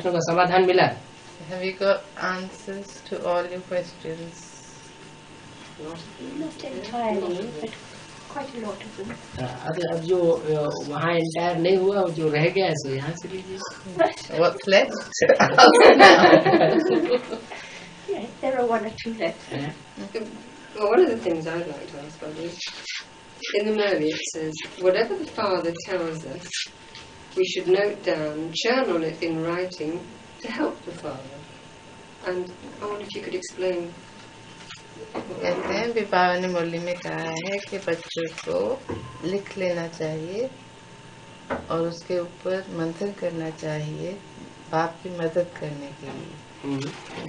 प्रश्नों का समाधान मिला? Have you got answers to all your questions? Not entirely, but quite a lot of them. अब जो वहाँ एंटायर नहीं हुआ, जो रह गया है सो यहाँ से लीजिए. What's left? Yeah, there are one or two left. Well, one of the things I'd like to ask about is, in the Mary it says, whatever the Father tells us, we should note down, churn on it in writing to help the Father. And I wonder if you could explain. कहते हैं विभाव ने मुरली में कहा है कि बच्चों को लिख लेना चाहिए और उसके ऊपर मंथन करना चाहिए बाप की मदद करने के लिए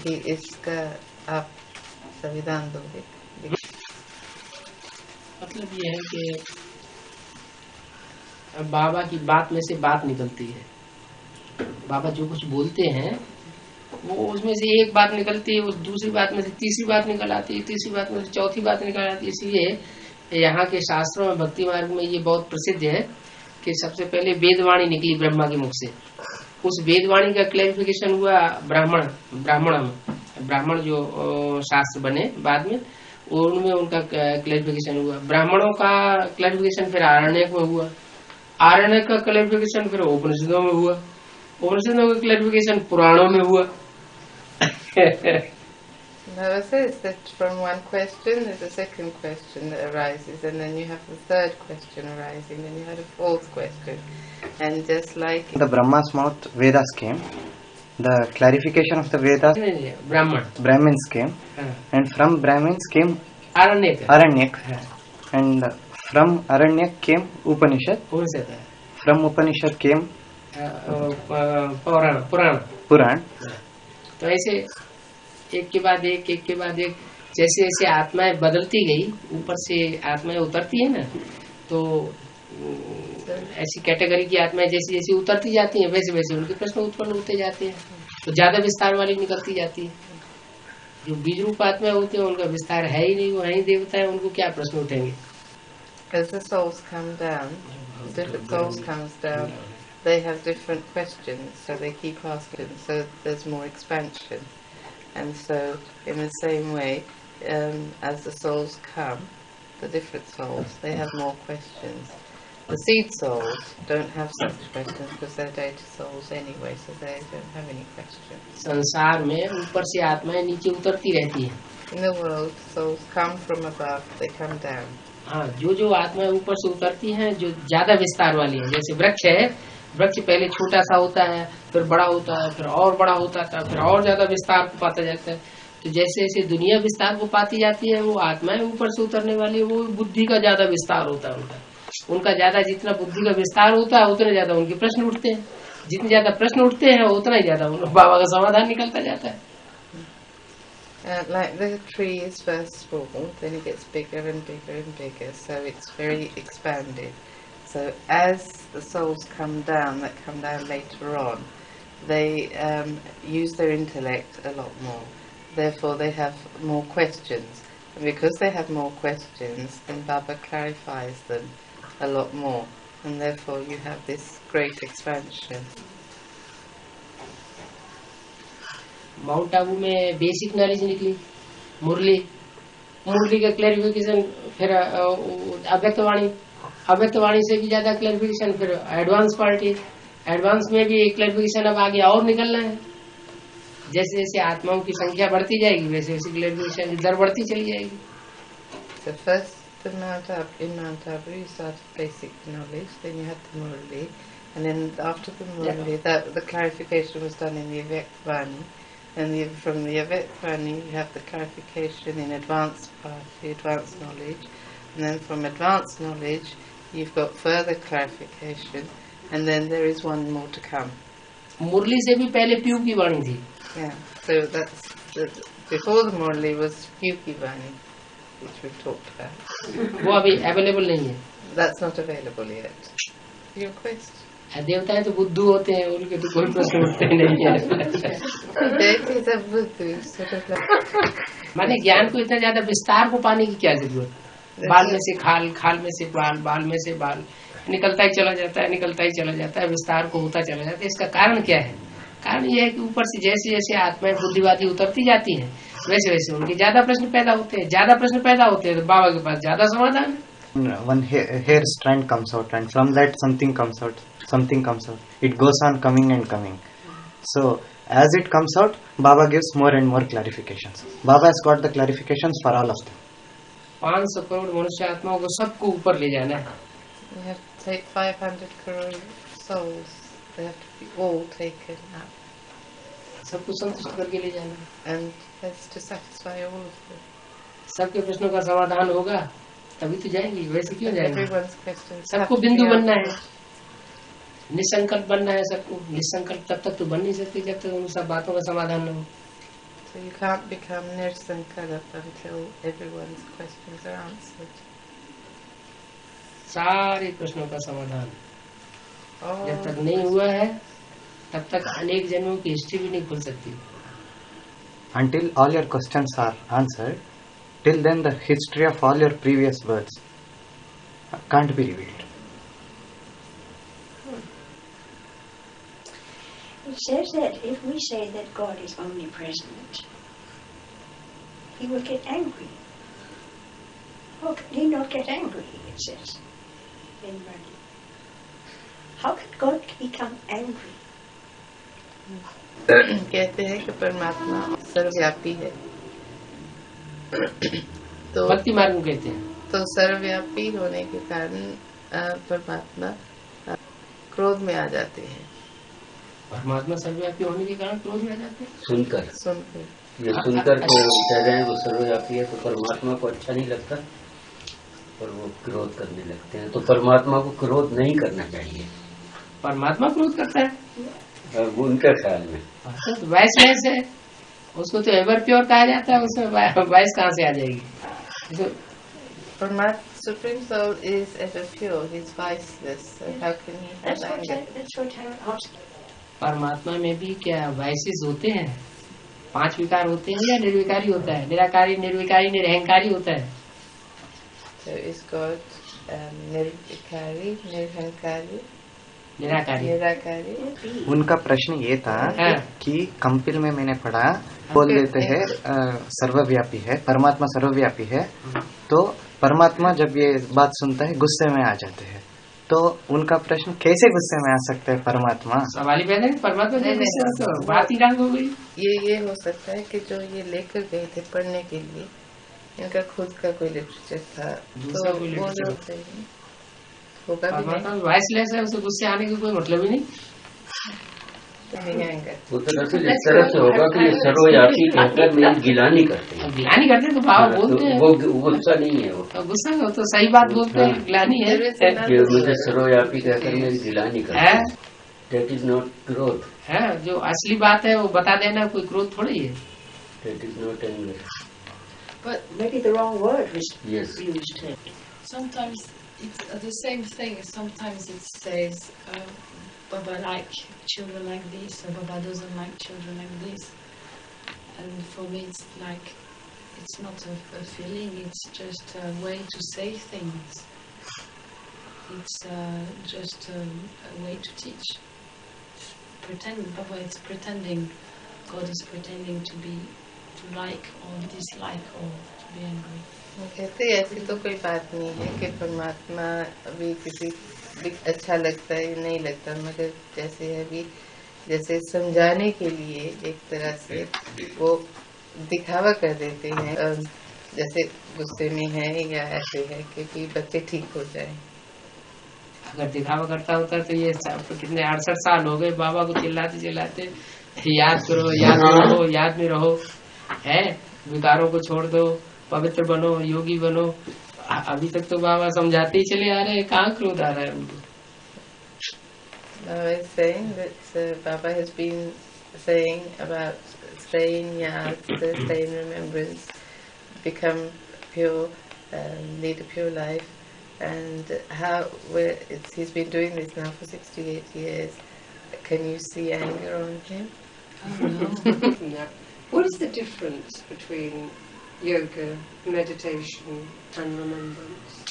कि इसका आप संविधान दोगे. मतलब ये है कि बाबा की बात में से बात निकलती है. बाबा जो कुछ बोलते हैं वो उसमें से एक बात निकलती है, उस दूसरी बात में से तीसरी बात निकल आती है, तीसरी बात में से चौथी बात निकल आती है. इसलिए यहाँ के शास्त्रों में भक्ति मार्ग में ये बहुत प्रसिद्ध है कि सबसे पहले वेदवाणी निकली ब्रह्मा के मुख से. उस वेदवाणी का क्लैरिफिकेशन हुआ ब्राह्मण जो शास्त्र बने बाद में, उनमें उनका क्लैरिफिकेशन हुआ. ब्राह्मणों का क्लैरिफिकेशन फिर आरण्यक में हुआ, आरण्यक का क्लैरिफिकेशन फिर उपनिषदों में हुआ, उपनिषदों का क्लैरिफिकेशन पुराणों में हुआ. Never says that from one question there's a second question that arises, and then you have the third question arising, then you have a fourth question, and just like the Brahma's mouth Vedas came, the clarification of the Vedas Brahmins came, and from Brahmins came Aranyak, and from Aranyak came Upanishad, from Upanishad came Puran. तो ऐसे एक के बाद एक जैसे जैसे आत्माएं बदलती गई, ऊपर से आत्माएं उतरती है ना, तो ऐसी कैटेगरी की आत्माएं जैसे जैसे उतरती जाती हैं वैसे वैसे उनके प्रश्न उत्पन्न होते जाते हैं, तो ज्यादा विस्तार वाली निकलती जाती है. जो बीज रूप आत्माएं होती हैं उनका विस्तार है ही नहीं, वो है ही देवता है, उनको क्या प्रश्न उठेंगे. as the souls come down, different souls comes down, they have different questions, so they keep asking, so there's more expansion. And so in the same way, as the souls come, the different souls, they have more questions. The seed souls don't have such questions because they're data souls anyway, so they don't have any questions. संसार में ऊपर से आत्माएं नीचे उतरती रहती हैं. In the world, souls come from above, they come down. हाँ, जो आत्माएं ऊपर से उतरती हैं, जो ज्यादा विस्तार वाली है, जैसे वृक्ष है, वृक्ष पहले छोटा सा होता है, फिर बड़ा होता है, फिर और बड़ा होता है, फिर और ज्यादा विस्तार को पाता जाता है. तो जैसे जैसे दुनिया विस्तार को पाती जाती है, वो आत्माएं ऊपर से उतरने वाली है, वो बुद्धि का ज्यादा विस्तार होता है. उनका ज्यादा जितना बुद्धि का विस्तार होता है उतने ज्यादा उनके प्रश्न उठते हैं, जितने ज्यादा प्रश्न उठते हैं उतना ही ज्यादा बाबा का समाधान निकलता जाता है. Like the tree is first small, then it gets bigger and bigger and bigger, so it's very expanded. So as the souls come down, that come down later on, they use their intellect a lot more. Therefore they have more questions. And because they have more questions, then Baba clarifies them a lot more. And therefore you have this great expansion. Mount Abu में basic knowledge निकली, मुरली का clarification, फिर अव्यक्त वाणी से भी ज्यादा clarification, फिर advance party, advance में भी एक क्लैरिफिकेशन अब आगे और निकलना है. जैसे जैसे आत्माओं की संख्या बढ़ती जाएगी वैसे वैसे क्लैरिफिकेशन की दर बढ़ती चली जाएगी. So first in Mount Abu you started basic knowledge, then you had the Murli, and then after the Murli the clarification was done in the Avyakt Vani. And from the Avyakt Vani you have the clarification in advanced party, advanced knowledge, and then from advanced knowledge you've got further clarification, and then there is one more to come. मुरली से भी पहले प्यू की वाणी थी. Yeah, so before the Murli was Pyuki Vani, which we've talked about. वो अभी available नहीं है. That's not available yet. Your question? देवताएं तो बुद्धू होते हैं, उनके तो कोई प्रश्न उठते नहीं है. माने ज्ञान को इतना ज्यादा विस्तार को पाने की क्या जरूरत. बाल में से खाल, खाल में से बाल, बाल में से बाल निकलता ही चला जाता है, निकलता ही चला जाता है, विस्तार को होता चला जाता है. इसका कारण क्या है? कारण यह है कि ऊपर से जैसे जैसे आत्माएं बुद्धिवादी उतरती जाती हैं, वैसे वैसे उनके ज्यादा प्रश्न पैदा होते हैं। ज्यादा प्रश्न पैदा होते हैं तो बाबा के पास ज्यादा समाधान है। One hair strand comes out, and from that something comes out. It goes on coming and coming. So as it comes out, Baba gives more and more clarifications. Baba has got the clarifications for all of them. 500 crore मनुष्य आत्माओं को सबको ऊपर ले जाना है। You have to take 500 crore souls. They have to be all taken up. सबको संतुष्ट करके ले जाना है। And that's to satisfy all of them. सबके प्रश्नों का समाधान होगा तभी तो जाएंगे, वैसे क्यों जाएंगे? Everyone's questions. सबको बिंदु बनना है, निसंकल्प बनना है सबको। निसंकल्प तब तक तो बन नहीं सकते जब तक उन सब बातों का समाधान न हो। So you can't become nirsankalp until everyone's questions are answered. सारे प्रश्नों का समाधान All जब तक नहीं हुआ है तब तक अनेक जन्मों की हिस्ट्री भी नहीं खुल सकती। Until all your questions are answered, till then the history of all your previous births can't be revealed. It says that if we say that God is omnipresent, He will get angry. How can He not get angry, it says in Murray. How can God become angry? कहते हैं कि परमात्मा सर्वव्यापी है। तो भक्ति मार्ग में कहते हैं। तो सर्वव्यापी होने के कारण परमात्मा क्रोध में आ जाते हैं। परमात्मा सर्वव्यापी होने के कारण क्रोध में आ जाते हैं। सुनकर ये सुनकर को कह रहे हैं वो सर्वव्यापी है, तो परमात्मा को अच्छा नहीं लगता और वो क्रोध करने लगते हैं। तो परमात्मा को क्रोध नहीं करना चाहिए। परमात्मा क्रोध करता है वो उनके ख्याल में तो वाइसनेस है, उसको तो एवर प्योर कहा जाता है, उसमें वाइस कहाँ से आ जाएगी? तो परमात्मा Supreme Soul is ever pure. He's viceless. So how can he have anger? That's what I asked. परमात्मा में भी क्या वाइसेस होते हैं? 5 विकार होते हैं या निर्विकारी होता है? निराकारी, निर्विकारी, निरहंकारी होता है। So is God निर्विकारी, निरहंकारी, निराकारी। उनका प्रश्न ये था कि कंपिल में मैंने पढ़ा, बोल देते हैं सर्वव्यापी है, परमात्मा सर्वव्यापी है, तो परमात्मा जब ये बात सुनता है गुस्से में आ जाते हैं। तो उनका प्रश्न कैसे गुस्से में आ सकते हैं परमात्मा? सवाल ही पैदा नहीं, परमात्मा नहीं, बात ही डाल हो गई। ये हो सकता है कि जो ये लेकर गए थे पढ़ने के लिए, इनका खुद का कोई लिटरेचर था, तो वो जो होगा भी नहीं। वाइसलेस है, उसे गुस्से आने की कोई मतलब ही नहीं। वो दरअसल इस तरह से होगा कि सर्वव्यापी कहकर मेरी गिलानी करते हैं। गिलानी करते हैं तो बाबा बोलते हैं, वो गुस्सा नहीं है, वो गुस्सा तो सही बात बोलते हैं, गिलानी है। मुझे सर्वव्यापी कहकर मेरी गिलानी करते हैं। That is not growth. है जो असली बात है वो बता देना, कोई क्रोध थोड़ी है। That is not anger. But maybe the wrong word was Yes. used. Sometimes it's the same thing. Sometimes it says, Baba like children like this, or Baba doesn't like children like this. And for me it's like, it's not a feeling, it's just a way to say things. It's just a way to teach. Baba is pretending, God is pretending to like or dislike or to be angry. कहते ऐसी तो कोई बात नहीं है कि परमात्मा अभी किसी अच्छा लगता है नहीं लगता, मगर जैसे अभी जैसे समझाने के लिए एक तरह से वो दिखावा कर देते हैं, जैसे गुस्से में है या ऐसे है कि बच्चे ठीक हो जाएं। अगर दिखावा करता होता तो ये कितने 68 साल हो गए बाबा को चिल्लाते चिल्लाते याद करो, याद में रहो, याद में रहो, है विकारों को छोड़ दो, पवित्र बनो, योगी बनो। अभी तक तो बाबा समझाते ही चले आ रहे हैं, कहाँ क्रोध आ रहा है उनको? Baba is saying that Baba has been saying about staying yad, stay in remembrance, become pure, lead a pure life, and how he's been doing this now for 68 years. Can you see anger on him? No. What is the difference between yoga, meditation and remembrance?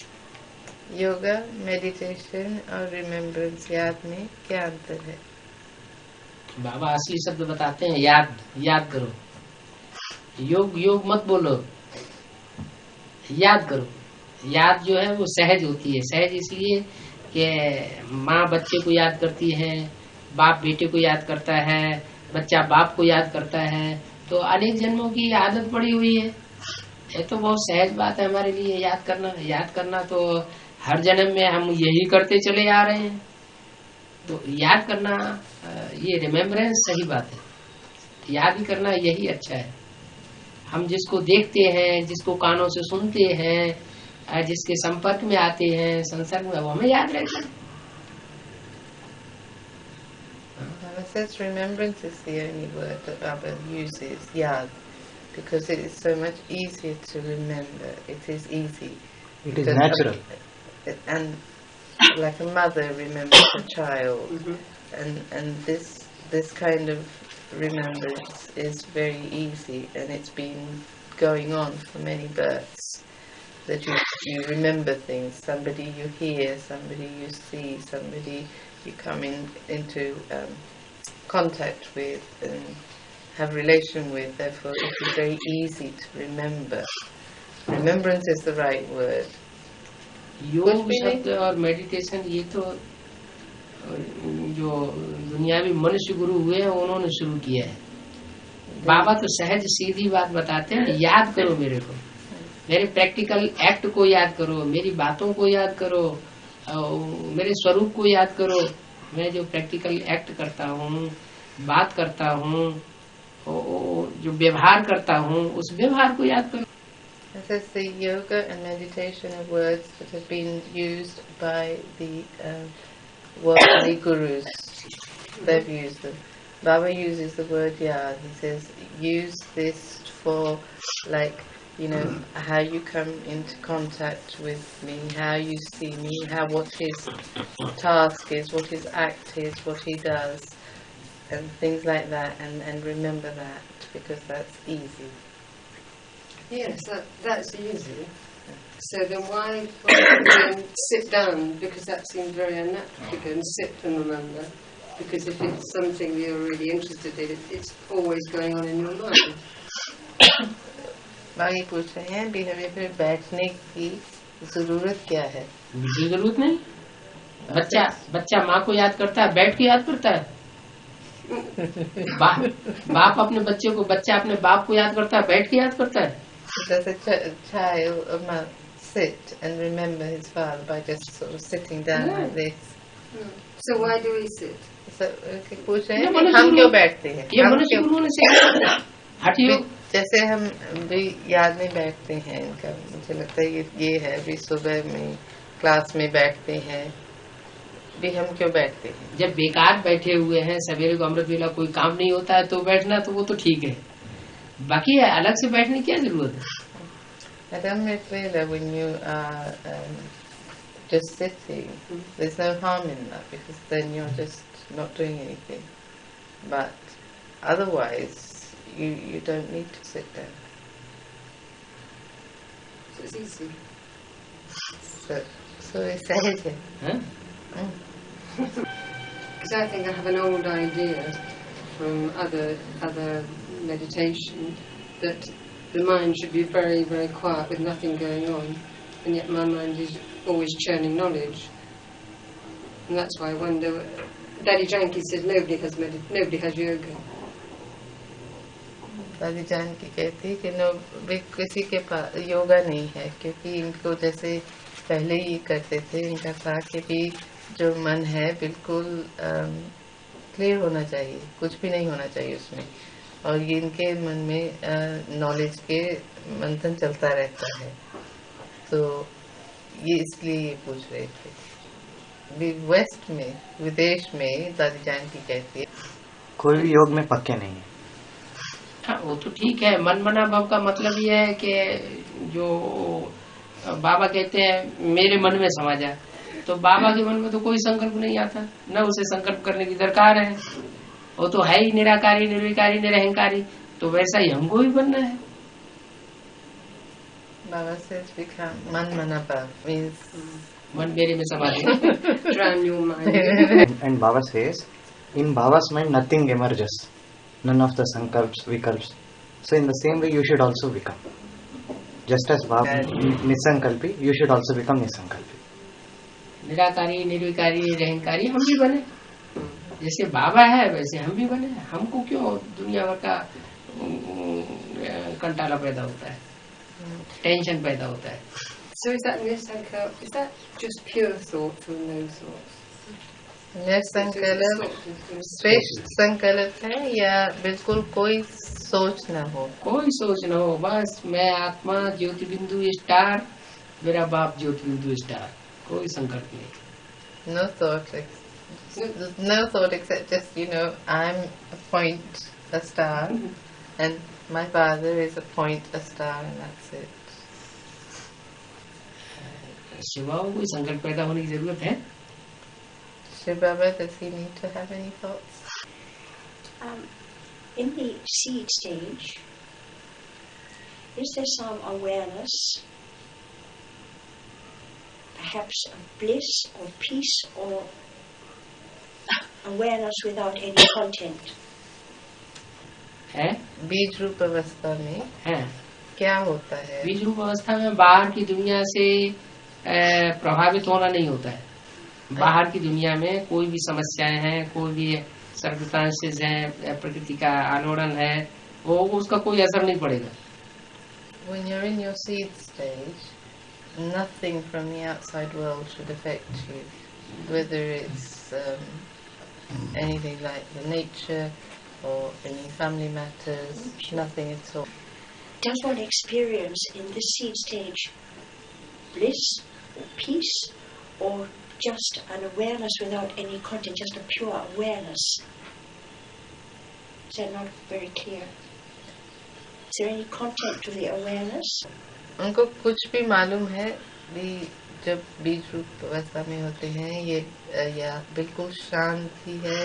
Yoga, meditation और remembrance, याद में क्या अंतर है? बाबा असली शब्द बताते हैं, याद याद करो। योग योग मत बोलो, याद करो। याद जो है वो सहज होती है। सहज इसलिए कि माँ बच्चे को याद करती है, बाप बेटे को याद करता है, बच्चा बाप को याद करता है। तो अनेक जन्मों की आदत पड़ी हुई है। ये तो बहुत सहज बात है हमारे लिए याद करना। याद करना तो हर जन्म में हम यही करते चले आ रहे हैं। तो याद करना, ये रिमेम्बरेंस सही बात है। याद ही करना यही अच्छा है। हम जिसको देखते हैं, जिसको कानों से सुनते हैं, जिसके संपर्क में आते हैं, संसर्ग में, वो हमें याद रहता है। It says remembrance is the only word that Baba uses, yad, because it is so much easier to remember. It is easy. It is natural. And like a mother remembers a child, and this kind of remembrance is very easy, and it's been going on for many births. That you remember things, somebody you hear, somebody you see, somebody you come into contact with and have relation with. Therefore, it is very easy to remember. Remembrance is the right word. योग शब्द और meditation ये तो जो दुनियावी मनुष्य गुरु हुए हैं उन्होंने शुरू किया है। बाबा तो सहज सीधी बात बताते हैं, याद करो मेरे को, मेरे प्रैक्टिकल एक्ट को याद करो, मेरी बातों को याद करो, मेरे स्वरूप को याद करो। मैं जो प्रैक्टिकल एक्ट करता हूँ, बात करता हूँ, जो व्यवहार करता हूँ, उस व्यवहार को याद करो। It says the yoga and meditation are words that have been used by the worldly gurus. They've used them. Baba uses the word yad. He says, use this for, like, you know, how you come into contact with me, how you see me, what his task is, what his act is, what he does, and things like that, and remember that, because that's easy. Yes, that's easy. So then why then sit down? Because that seems very unnatural to go and sit and remember. Because if it's something you're really interested in, it's always going on in your mind. बाकी पूछ रहे हैं भी हमें फिर बैठने की जरूरत क्या है? जरूरत नहीं। बच्चा माँ को याद करता है, बैठ के याद करता है। बाप अपने बच्चे को, बच्चा अपने बाप को याद करता है, बैठ के याद करता है। Does a child sit and remember his father by just sort of sitting down like this? So why do we sit? So पूछ रहे हैं हम क्यों बैठते हैं? ये मनुष्य गुरुओं ने सिखाया। हटियो। जैसे हम भी याद में बैठते हैं, इनका मुझे लगता है ये है भी सुबह में क्लास में बैठते हैं भी हम क्यों बैठते हैं? जब बेकार बैठे हुए हैं, सवेरे को अमृत वेला कोई काम नहीं होता है तो बैठना तो वो तो ठीक है, बाकी अलग से बैठने की क्या जरूरत है? At Amrit Vela, when you are just sitting, there's no harm in that, because then you're just not doing anything. But otherwise, you don't need to sit down. So it's easy. So it's easy. Because I think I have an old idea from other meditation that the mind should be very, very quiet with nothing going on, and yet my mind is always churning knowledge. And that's why I wonder. Daddy Janki says nobody has yoga. दादी जानकी कहती है कि किसी के पास योगा नहीं है, क्योंकि इनको जैसे पहले ही करते थे, इनका था कि भी जो मन है बिल्कुल क्लियर होना चाहिए, कुछ भी नहीं होना चाहिए उसमें, और ये इनके मन में नॉलेज के मंथन चलता रहता है। तो ये इसलिए ये पूछ रहे थे। वेस्ट में, विदेश में दादी जानकी कहती है कोई भी योग में पक्के नहीं है। हाँ, वो तो ठीक है। मन मना भाव का मतलब ये है कि जो बाबा कहते हैं मेरे मन में समा जाए, तो बाबा के मन में तो कोई संकल्प नहीं आता, न उसे संकल्प करने की दरकार है। वो तो है ही निराकारी, निर्विकारी, निरहंकारी, तो वैसा ही हमको भी बनना है। बाबा says मन मना भाव means मन मेरे में समा जाए। And Baba says in Bhava's mind nothing emerges, none of the sankalps, vikalps. So in the same way you should also become. Just as Bhava nisankalpi, you should also become nisankalpi. निराकारी, निर्विकारी, निरहंकारी हम भी बने, जैसे बाबा है वैसे हम भी बने। हमको क्यों दुनिया भर का कंटाला पैदा होता है, टेंशन पैदा होता है? So is that nisankalp? Is that just pure thought or no thought? निसंकल्प श्रेष्ठ संकल्प है या बिल्कुल कोई सोच न हो? कोई सोच न हो, बस मैं आत्मा ज्योति बिंदु स्टार, मेरा बाप ज्योति बिंदु स्टार, कोई संकल्प नहीं। No thought except just, I'm a point, a star, and my father is a point, a star, and that's it. शिवाओं कोई संकल्प पैदा होने की जरूरत है? Shiv Baba, does he need to have any thoughts? In the seed stage, is there some awareness, perhaps of bliss or peace or awareness without any content? है? बीज रूप अवस्था में है। क्या होता है? बीज रूप अवस्था में बाहर की दुनिया से प्रभावित होना नहीं होता है। बाहर की दुनिया में कोई भी समस्याएं हैं, कोई भी सर्कमस्टेंसेस है, प्रकृति का आलोड़न है, वो उसका कोई असर नहीं पड़ेगा। When you're in your seed stage, nothing from the outside world should affect you, whether it's anything like the nature or any family matters, nothing at all. Does one experience in this seed stage bliss or peace or just an awareness without any content, just a pure awareness? Is that not very clear? Is there any content to the awareness? उनको कुछ भी मालूम है भी जब बीज रूप अवस्था में होते हैं ये या बिल्कुल शांति है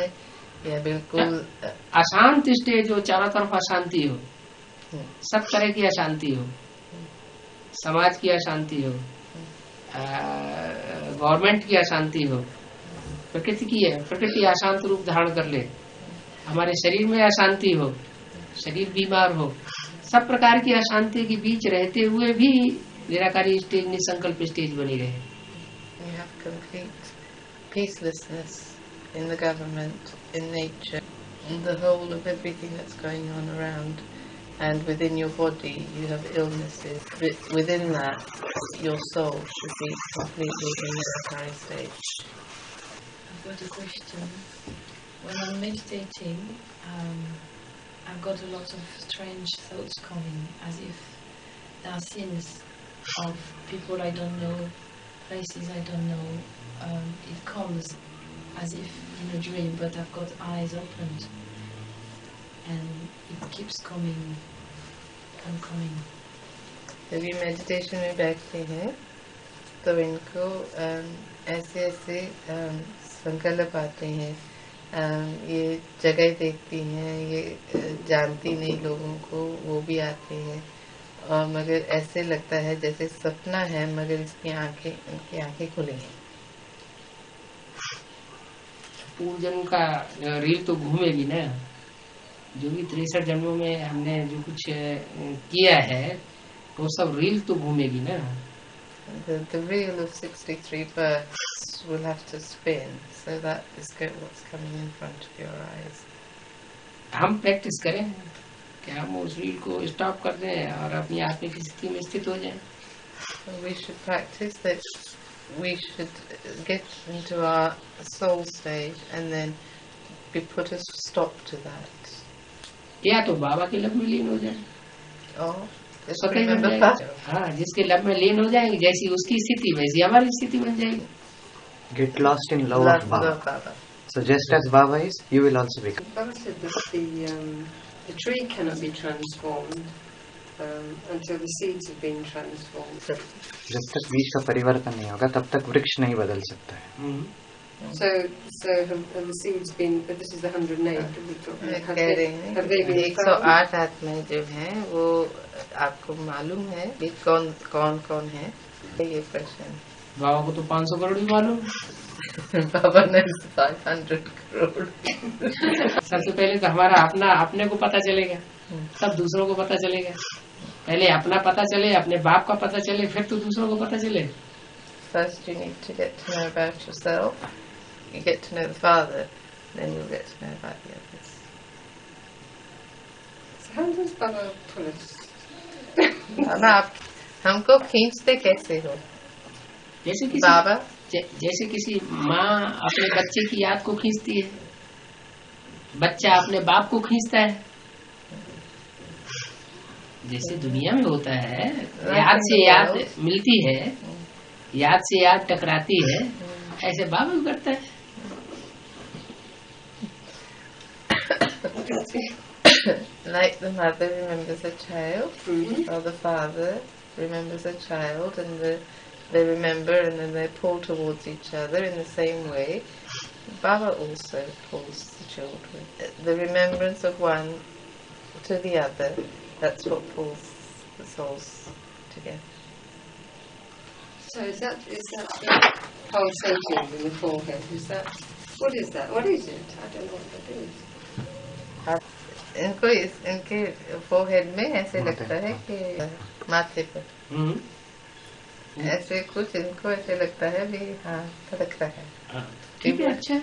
या बिल्कुल अशांत स्टेज हो, चारों तरफ अशांति हो, सब तरह की अशांति हो, समाज की अशांति हो, गवर्नमेंट की अशांति हो, प्रकृति की है, प्रकृति अशांत रूप धारण कर ले, हमारे शरीर में अशांति हो, शरीर बीमार हो, सब प्रकार की अशांति के बीच रहते हुए भी निराकारी स्टेज, निसंकल्प स्टेज बनी रहे। We have complete peacelessness in the government, in nature, in the whole of everything that's going on around. And within your body you have illnesses. Within that, your soul should be completely in the nirakari stage. I've got a question. When I'm meditating, I've got a lot of strange thoughts coming, as if there are scenes of people I don't know, places I don't know. It comes as if in a dream, but I've got eyes opened. And it keeps coming and coming. जब ये meditation में बैठते हैं तो इनको ऐसे ऐसे संकल्प आते हैं, ये जगह देखती हैं, ये जानती नहीं लोगों को, वो भी आते हैं और मगर ऐसे लगता है जैसे सपना है मगर इनकी आंखें खुली हैं। पूर्वजन्म का रील तो घूमेगी ना, जो भी 63 जन्मों में हमने जो कुछ किया है वो सब रील तो घूमेगी ना। The reel of 63 births will have to spin, so that is what's coming in front of your eyes. हम प्रैक्टिस करें कि हम उस रील को स्टॉप कर दें और अपनी आत्मा की स्थिति में स्थित हो जाएं। We should practice that. We should get into our soul stage and then we put a stop to that. या तो बाबा के लब में लीन हो जाए, Oh, just स्वतः ही बन remember जाएगा। that. हाँ, जिसके लब में लीन हो जाएंगे, जैसी उसकी स्थिति वैसी हमारी स्थिति बन जाएगी। Get lost in love of Baba. Love Baba. So just as Baba is, you will also become. Baba said that the tree cannot be transformed until the seeds have been transformed. जब तक बीज का परिवर्तन नहीं होगा तब तक वृक्ष नहीं बदल सकता है। So have the seeds been? But this is the 108 that we talked about. कह रहे हैं Have they been 108 आत्माएं जो हैं वो आपको मालूम है कि कौन कौन है? ये प्रश्न। बाबा को तो 500 करोड़ भी मालूम। Baba knows 500 crore. सबसे पहले तो हमारा अपने को पता चलेगा, तब दूसरों को पता चलेगा। पहले अपना पता चले, अपने बाप का पता चले, फिर तो दूसरों को पता चले। First you need to get to know about yourself. You get to know the Father, then you'll get to know about the others. So how does Baba pull us? बाबा आप हमको खींचते कैसे हो? जैसे किसी माँ अपने बच्चे की याद को खींचती है, बच्चा अपने बाप को खींचता है, जैसे दुनिया में होता है। याद से याद मिलती है, याद से याद टकराती है, ऐसे बाप भी करता है। Like the mother remembers a child, or the father remembers a child, and they remember and then they pull towards each other in the same way. Baba also pulls the children. The remembrance of one to the other, that's what pulls the souls together. So is that the pulsating in the forehead? What is that? What is it? I don't know what that is. इनके forehead में ऐसे लगता है कि माथे पर ऐसे कुछ इनको ऐसे लगता है भी हाँ धड़क रहा है। ठीक है, अच्छा है।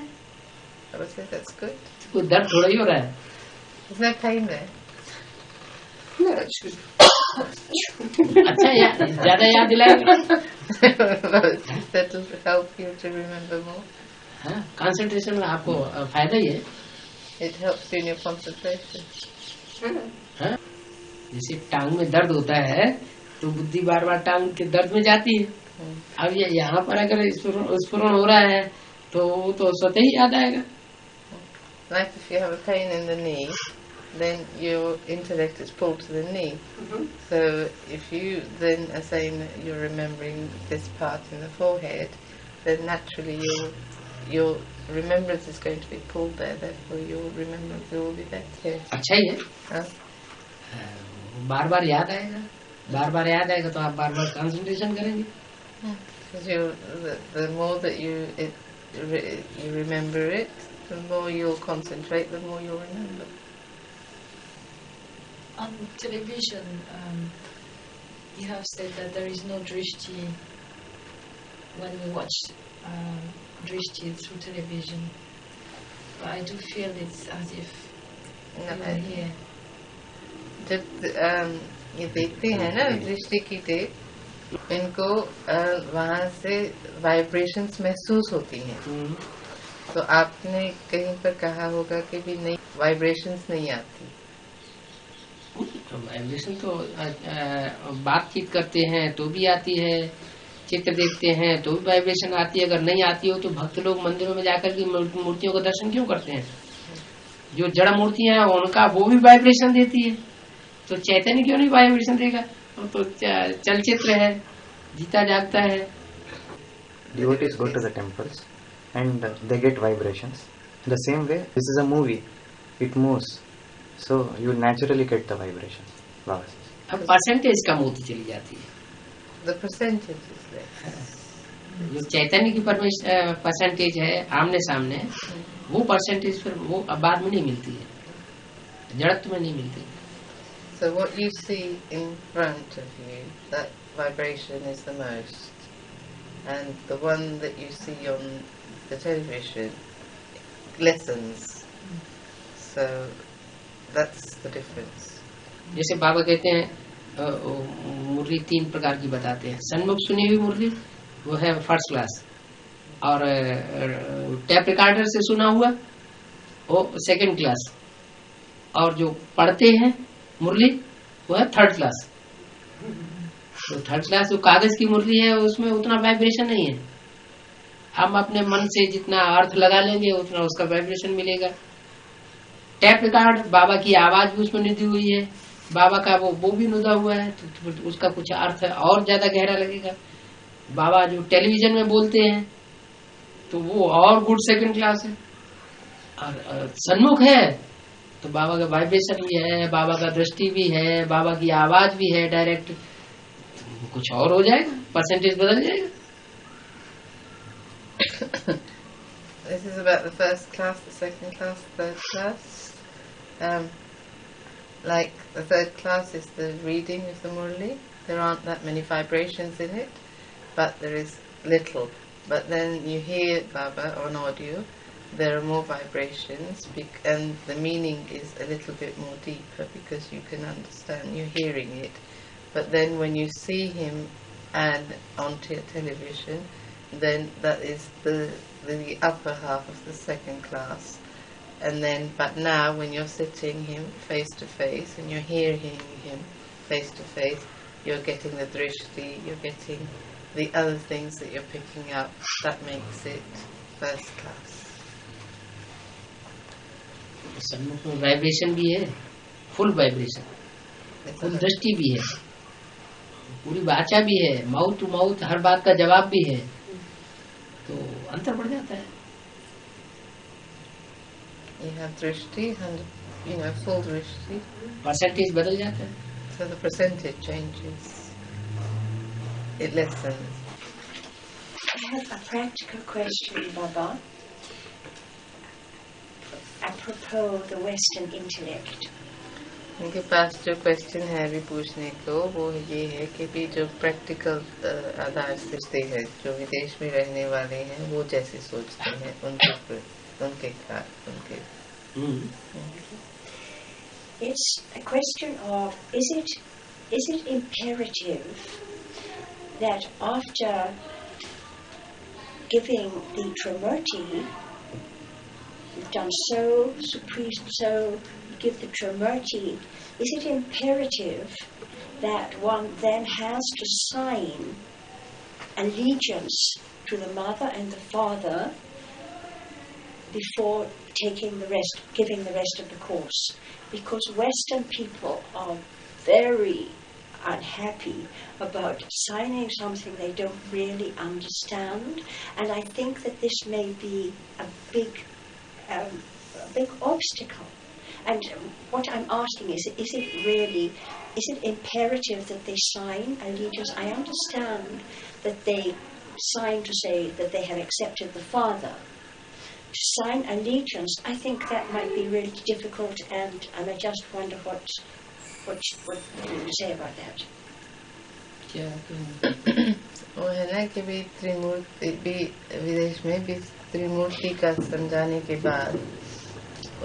That's good. कोई दर्द थोड़ा ही हो रहा है। There's no pain there. No, that's good. अच्छा ज्यादा याद दिलाएगा। That will help you to remember more. हाँ, कंसंट्रेशन में आपको फायदा ही है। It helps you in your concentration. हाँ, जैसे टांग में दर्द होता है तो बुद्धि बार बार टांग के दर्द में जाती है। अब ये यहाँ पर अगर स्फुरण हो रहा है तो स्वतः ही याद आएगा। Like if you have a pain in the knee, then your intellect is pulled to the knee. So if you then are saying that you're remembering this part in the forehead, then naturally your remembrance is going to be pulled there. Therefore, your remembrance will be there. अच्छा ही है। बार बार याद आएगा, बार बार याद आएगा तो आप बार बार concentration करेंगे। The more that you remember it, the more you'll concentrate, the more you'll remember. On television, you have said that there is no drishti when we watch drishti through television. But I do feel it's as if you are here. जब ये देखते हैं ना दृष्टि की tape, इनको वहाँ से वाइब्रेशंस महसूस होती हैं। तो आपने कहीं पर कहा होगा कि भी नहीं वाइब्रेशंस नहीं आती। वाइब्रेशन तो बातचीत करते हैं तो भी आती है, चित्र देखते हैं तो भी वाइब्रेशन आती है। अगर नहीं आती हो तो भक्त लोग मंदिरों में जाकर के मूर्तियों का दर्शन क्यों करते हैं? जो जड़ मूर्तियां हैं उनका वो भी वाइब्रेशन देती है, तो चैतन्य क्यों नहीं वाइब्रेशन देगा? तो चलचित्र है, जीता जागता है। Devotees go to the temples and they get vibrations. The same way, this is a movie; it moves, so you naturally get the vibration. Baba says. अब परसेंटेज कम होती चली जाती है। The percentage is there. जो चैतन्य की percentage है आमने सामने, वो परसेंटेज फिर वो बाद में नहीं मिलती है, जड़त्व में नहीं मिलती। So what you see in front of you, that vibration is the most, and the one that you see on the television lessens. So that's the difference. जैसे बाबा कहते हैं मुरली 3 प्रकार की बताते हैं। सन्मुख सुनी हुई मुरली वो है फर्स्ट क्लास, और टैप रिकॉर्डर से सुना हुआ वो सेकंड क्लास, और जो पढ़ते हैं मुरली वो है थर्ड क्लास। तो थर्ड क्लास जो कागज की मुरली है उसमें उतना वाइब्रेशन नहीं है। हम अपने मन से जितना अर्थ लगा लेंगे उतना उसका वाइब्रेशन मिलेगा। टैप रिकॉर्ड बाबा की आवाज भी उसमें निधि हुई है, बाबा का वो भी नुदा हुआ है, तो उसका कुछ अर्थ और ज्यादा गहरा लगेगा। बाबा जो टेलीविजन में बोलते हैं तो वो और गुड सेकंड क्लास है। और सन्मुख है तो बाबा का वाइब्रेशन भी है, बाबा का दृष्टि भी है, बाबा की आवाज भी है डायरेक्ट, तो कुछ और हो जाएगा, परसेंटेज बदल जाएगा। This is about the first class, the second class, third class. Like the third class is the reading of the Murli. There aren't that many vibrations in it, but there is little. But then you hear Baba on audio, there are more vibrations, and the meaning is a little bit more deeper because you can understand, you're hearing it. But then when you see him and on television, then that is the upper half of the second class. And then, but now when you're sitting him face to face and you're hearing him face to face, you're getting the drishti, you're getting the other things that you're picking up. That makes it first class. सम्मुख में vibration भी है, full vibration, full दृष्टि भी है, पूरी वाचा भी है, माउथ टू माउथ हर बात का जवाब भी है, तो अंतर बढ़ जाता है. You have drishti and full drishti. Percentage बदल जाता है. So the percentage changes. It lessens. I have a practical question, Baba. Apropos the Western intellect. उनके पास जो क्वेश्चन है अभी पूछने को वो ये है कि भी जो प्रैक्टिकल आधार से है, जो विदेश में रहने वाले हैं वो जैसे सोचते हैं उनके It's a question of is it imperative that after giving the Trimurti, you've done so, supreme so, give the Trimurti, is it imperative that one then has to sign allegiance to the mother and the father before giving the rest of the course? Because Western people are very unhappy about signing something they don't really understand, and I think that this may be a big obstacle. And what I'm asking is it imperative that they sign allegiance? I understand that they sign to say that they have accepted the father. To sign allegiance, I think that might be really difficult, and I just wonder what you say about that. वो है ना कि भी त्रिमूर्ति भी विदेश में भी त्रिमूर्ति का समझाने के बाद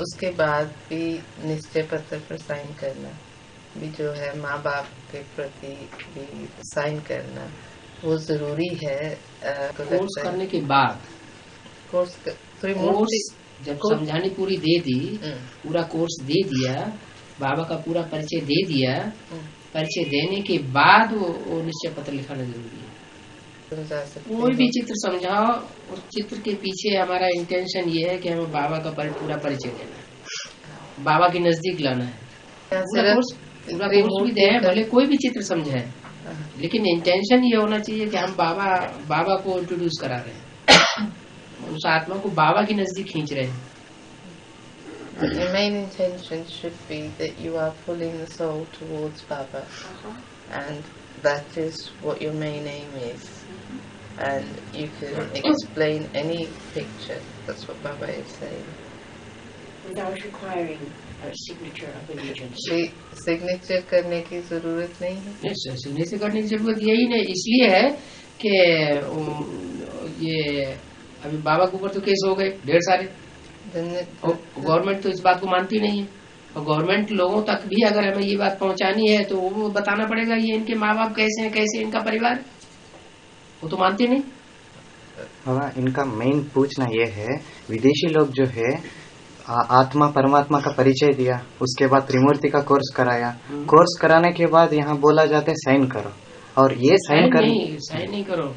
उसके बाद भी निश्चय पत्र पर साइन करना भी जो है माँ बाप के प्रति भी साइन करना वो जरूरी है. कोर्स करने के बाद कोर्स जब समझानी पूरी दे दी, पूरा कोर्स दे दिया, बाबा का पूरा परिचय दे दिया, परिचय देने के बाद वो निश्चय पत्र लिखाना जरूरी है. कोई भी चित्र समझाओ, उस चित्र के पीछे हमारा इंटेंशन ये है कि हमें बाबा का पूरा परिचय देना है, बाबा के नजदीक लाना है. पूरा कोर्स भी दे, भले कोई भी चित्र समझाए, लेकिन इंटेंशन ये होना चाहिए कि हम बाबा को इंट्रोड्यूस करा रहे हैं, उस आत्मा को बाबा के नजदीक खींच रहे हैं. The main intention should be that you are pulling the soul towards Baba, and that is what your main aim is. And you can explain any picture. That's what Baba is saying. Without requiring a signature of allegiance. Signature करने की जरूरत नहीं है. नहीं, signature करने की जरूरत यही नहीं, इसलिए है कि ये अभी बाबा के ऊपर तो केस हो गए ढेर सारे. गवर्नमेंट तो इस बात को मानती नहीं है, और गवर्नमेंट लोगों तक भी अगर हमें ये बात पहुंचानी है तो वो बताना पड़ेगा ये इनके माँ बाप कैसे हैं, कैसे इनका परिवार, वो तो मानते नहीं. हाँ, इनका मेन पूछना ये है, विदेशी लोग जो है आत्मा परमात्मा का परिचय दिया, उसके बाद त्रिमूर्ति का कोर्स कराया, कोर्स कराने के बाद यहाँ बोला जाता है साइन करो, और ये साइन नहीं करो,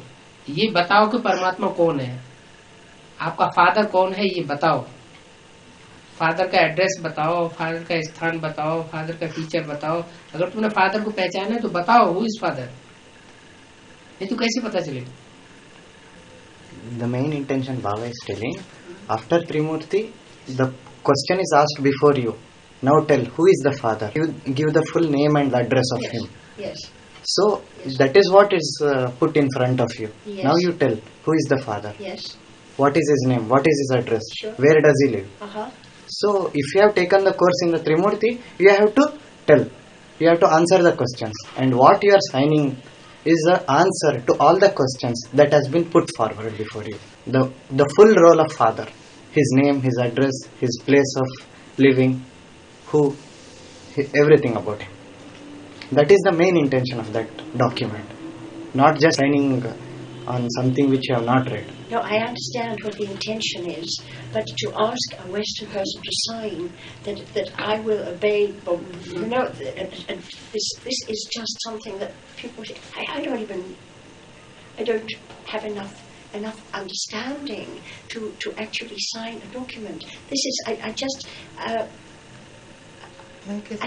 ये बताओ कि परमात्मा कौन है, आपका फादर कौन है ये बताओ, फादर का एड्रेस बताओ, फादर का स्थान बताओ, फादर का टीचर बताओ. अगर तुमने फादर को पहचाना है तो बताओ हु इज फादर, नहीं तो कैसे पता चलेगा. The main intention Baba is telling, after Trimurti, the question is asked before you. Now tell who is the father. You give the full name and address of him. Yes. So that is what is put in front of you. Yes. Now you tell who is the father. Yes. what is his name, what is his address, Sure. where does he live. Uh-huh. So if you have taken the course in the Trimurti, you have to tell, you have to answer the questions, and what you are signing is the answer to all the questions that has been put forward before you. The full role of father, his name, his address, his place of living, who, everything about him. That is the main intention of that document, not just signing on something which you have not read. No, I understand what the intention is, but to ask a Western person to sign that I will obey, well, you know, this is just something that people say, I don't have enough understanding to actually sign a document. This is, I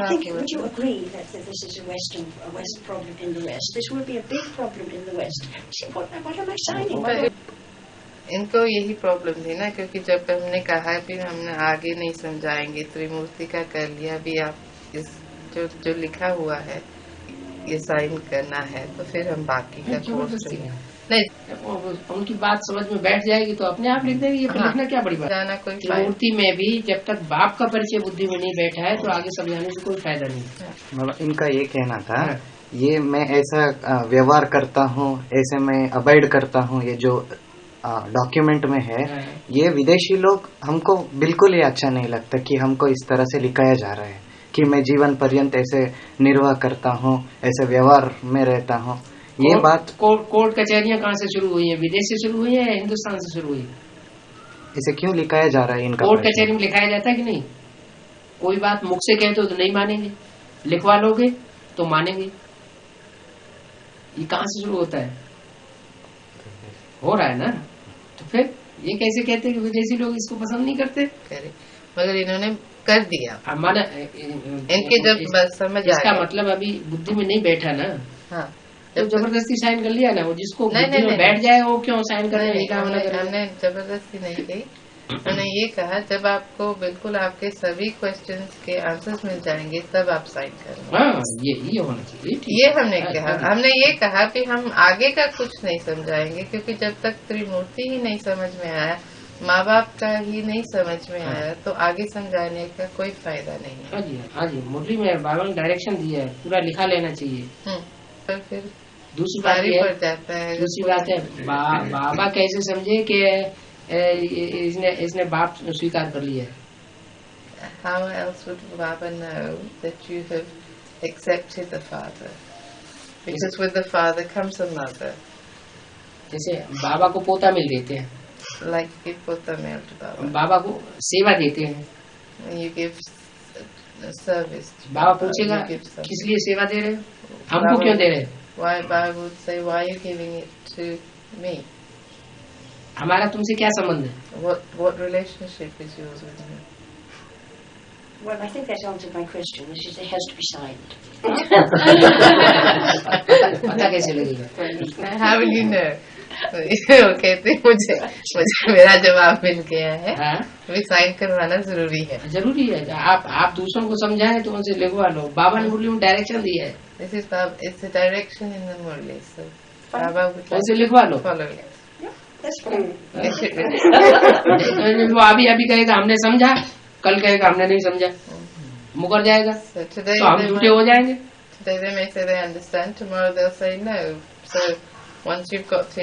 think, would you agree that this is a West problem in the West? This will be a big problem in the West. See, what am I signing? इनको यही problem थी ना, क्योंकि जब हमने कहा फिर हमने आगे नहीं समझाएंगे, त्रिमूर्ति का कर लिया भी, आप इस जो लिखा हुआ है ये साइन करना है, तो फिर हम बाकी का कोर्स नहीं, उनकी बात समझ में बैठ जाएगी तो अपने आप लिख देंगे। ये लिखना क्या बड़ी बात। जाना कोई त्रिमूर्ति में भी जब तक बाप का परिचय बुद्धि में नहीं बैठा है तो आगे समझाने से कोई फायदा नहीं। मतलब इनका ये कहना था, ये मैं ऐसा व्यवहार करता हूँ, ऐसे मैं अवॉइड करता हूँ, ये जो डॉक्यूमेंट में है, ये विदेशी लोग हमको बिल्कुल ही अच्छा नहीं लगता कि हमको इस तरह से लिखाया जा रहा है कि मैं जीवन पर्यंत ऐसे निर्वाह करता हूँ, ऐसे व्यवहार में रहता हूँ। ये बात कोर्ट कचहरियाँ कहाँ से शुरू हुई है? विदेश से शुरू हुई है या हिंदुस्तान से शुरू हुई? इसे क्यों लिखाया जा रहा है? इनका कोर्ट कचहरी में लिखाया जाता है कि नहीं? कोई बात मुख से कहते हो तो नहीं मानेंगे, लिखवा लोगे तो मानेंगे। ये कहाँ से शुरू होता है? हो रहा है ना। तो फिर ये कैसे कहते हैं कि विदेशी लोग इसको पसंद नहीं करते? मगर इन्होंने कर दिया। माना इनके जब समझ आया, इसका मतलब अभी बुद्धि में नहीं बैठा ना। हाँ, तो जबरदस्ती साइन कर लिया ना। वो जिसको बुद्धि में बैठ जाए वो क्यों साइन करने नहीं कहा? हमने जबरदस्ती नहीं की। उन्होंने ये कहा जब आपको बिल्कुल आपके सभी क्वेश्चंस के आंसर्स मिल जाएंगे तब आप साइन करें। हाँ, ये होना चाहिए। ये हमने कहा। हमने ये कहा कि हम आगे का कुछ नहीं समझाएंगे, क्योंकि जब तक त्रिमूर्ति ही नहीं समझ में आया, माँ बाप का ही नहीं समझ में आया, तो आगे समझाने का कोई फायदा नहीं है। हाँ जी, मुरली में बाबा ने डायरेक्शन दिया है, पूरा लिखा लेना चाहिए। तो फिर दूसरी बात पड़ जाता है। दूसरी बात है बाबा कैसे समझे कि इसने बाप स्वीकार कर लिया है? How else would Baba know that you have accepted the father? Because with the father comes a mother. जैसे बाबा को पोता मिल देते हैं, like give pota mil to Baba. बाबा को सेवा देते हैं। When you give service, बाबा पूछेगा किस लिए सेवा दे रहे हो, हमको क्यों दे रहे हो? Why Baba would say, why are you giving it to me? हमारा तुमसे क्या संबंध है? What relationship is yours with me? Well, I think that answered my question. This is, it has to be signed. पता कैसे लगेगा? How will you know? कहते मुझे मेरा जवाब मिल गया है। अभी साइन करवाना जरूरी है। जरूरी है। आप दूसरों को समझाएं तो उनसे लिखवा लो। बाबा ने मुरली में डायरेक्शन दिया है। This is it's a direction in the Murli, so Baba would उनसे लिखवा लो। follow it. वो अभी कहेगा हमने समझा, कल कहेगा हमने नहीं समझा, मुकर जाएगा। तो हम झूठे हो जाएंगे। Today they may say they understand, tomorrow they'll say no. So once you've got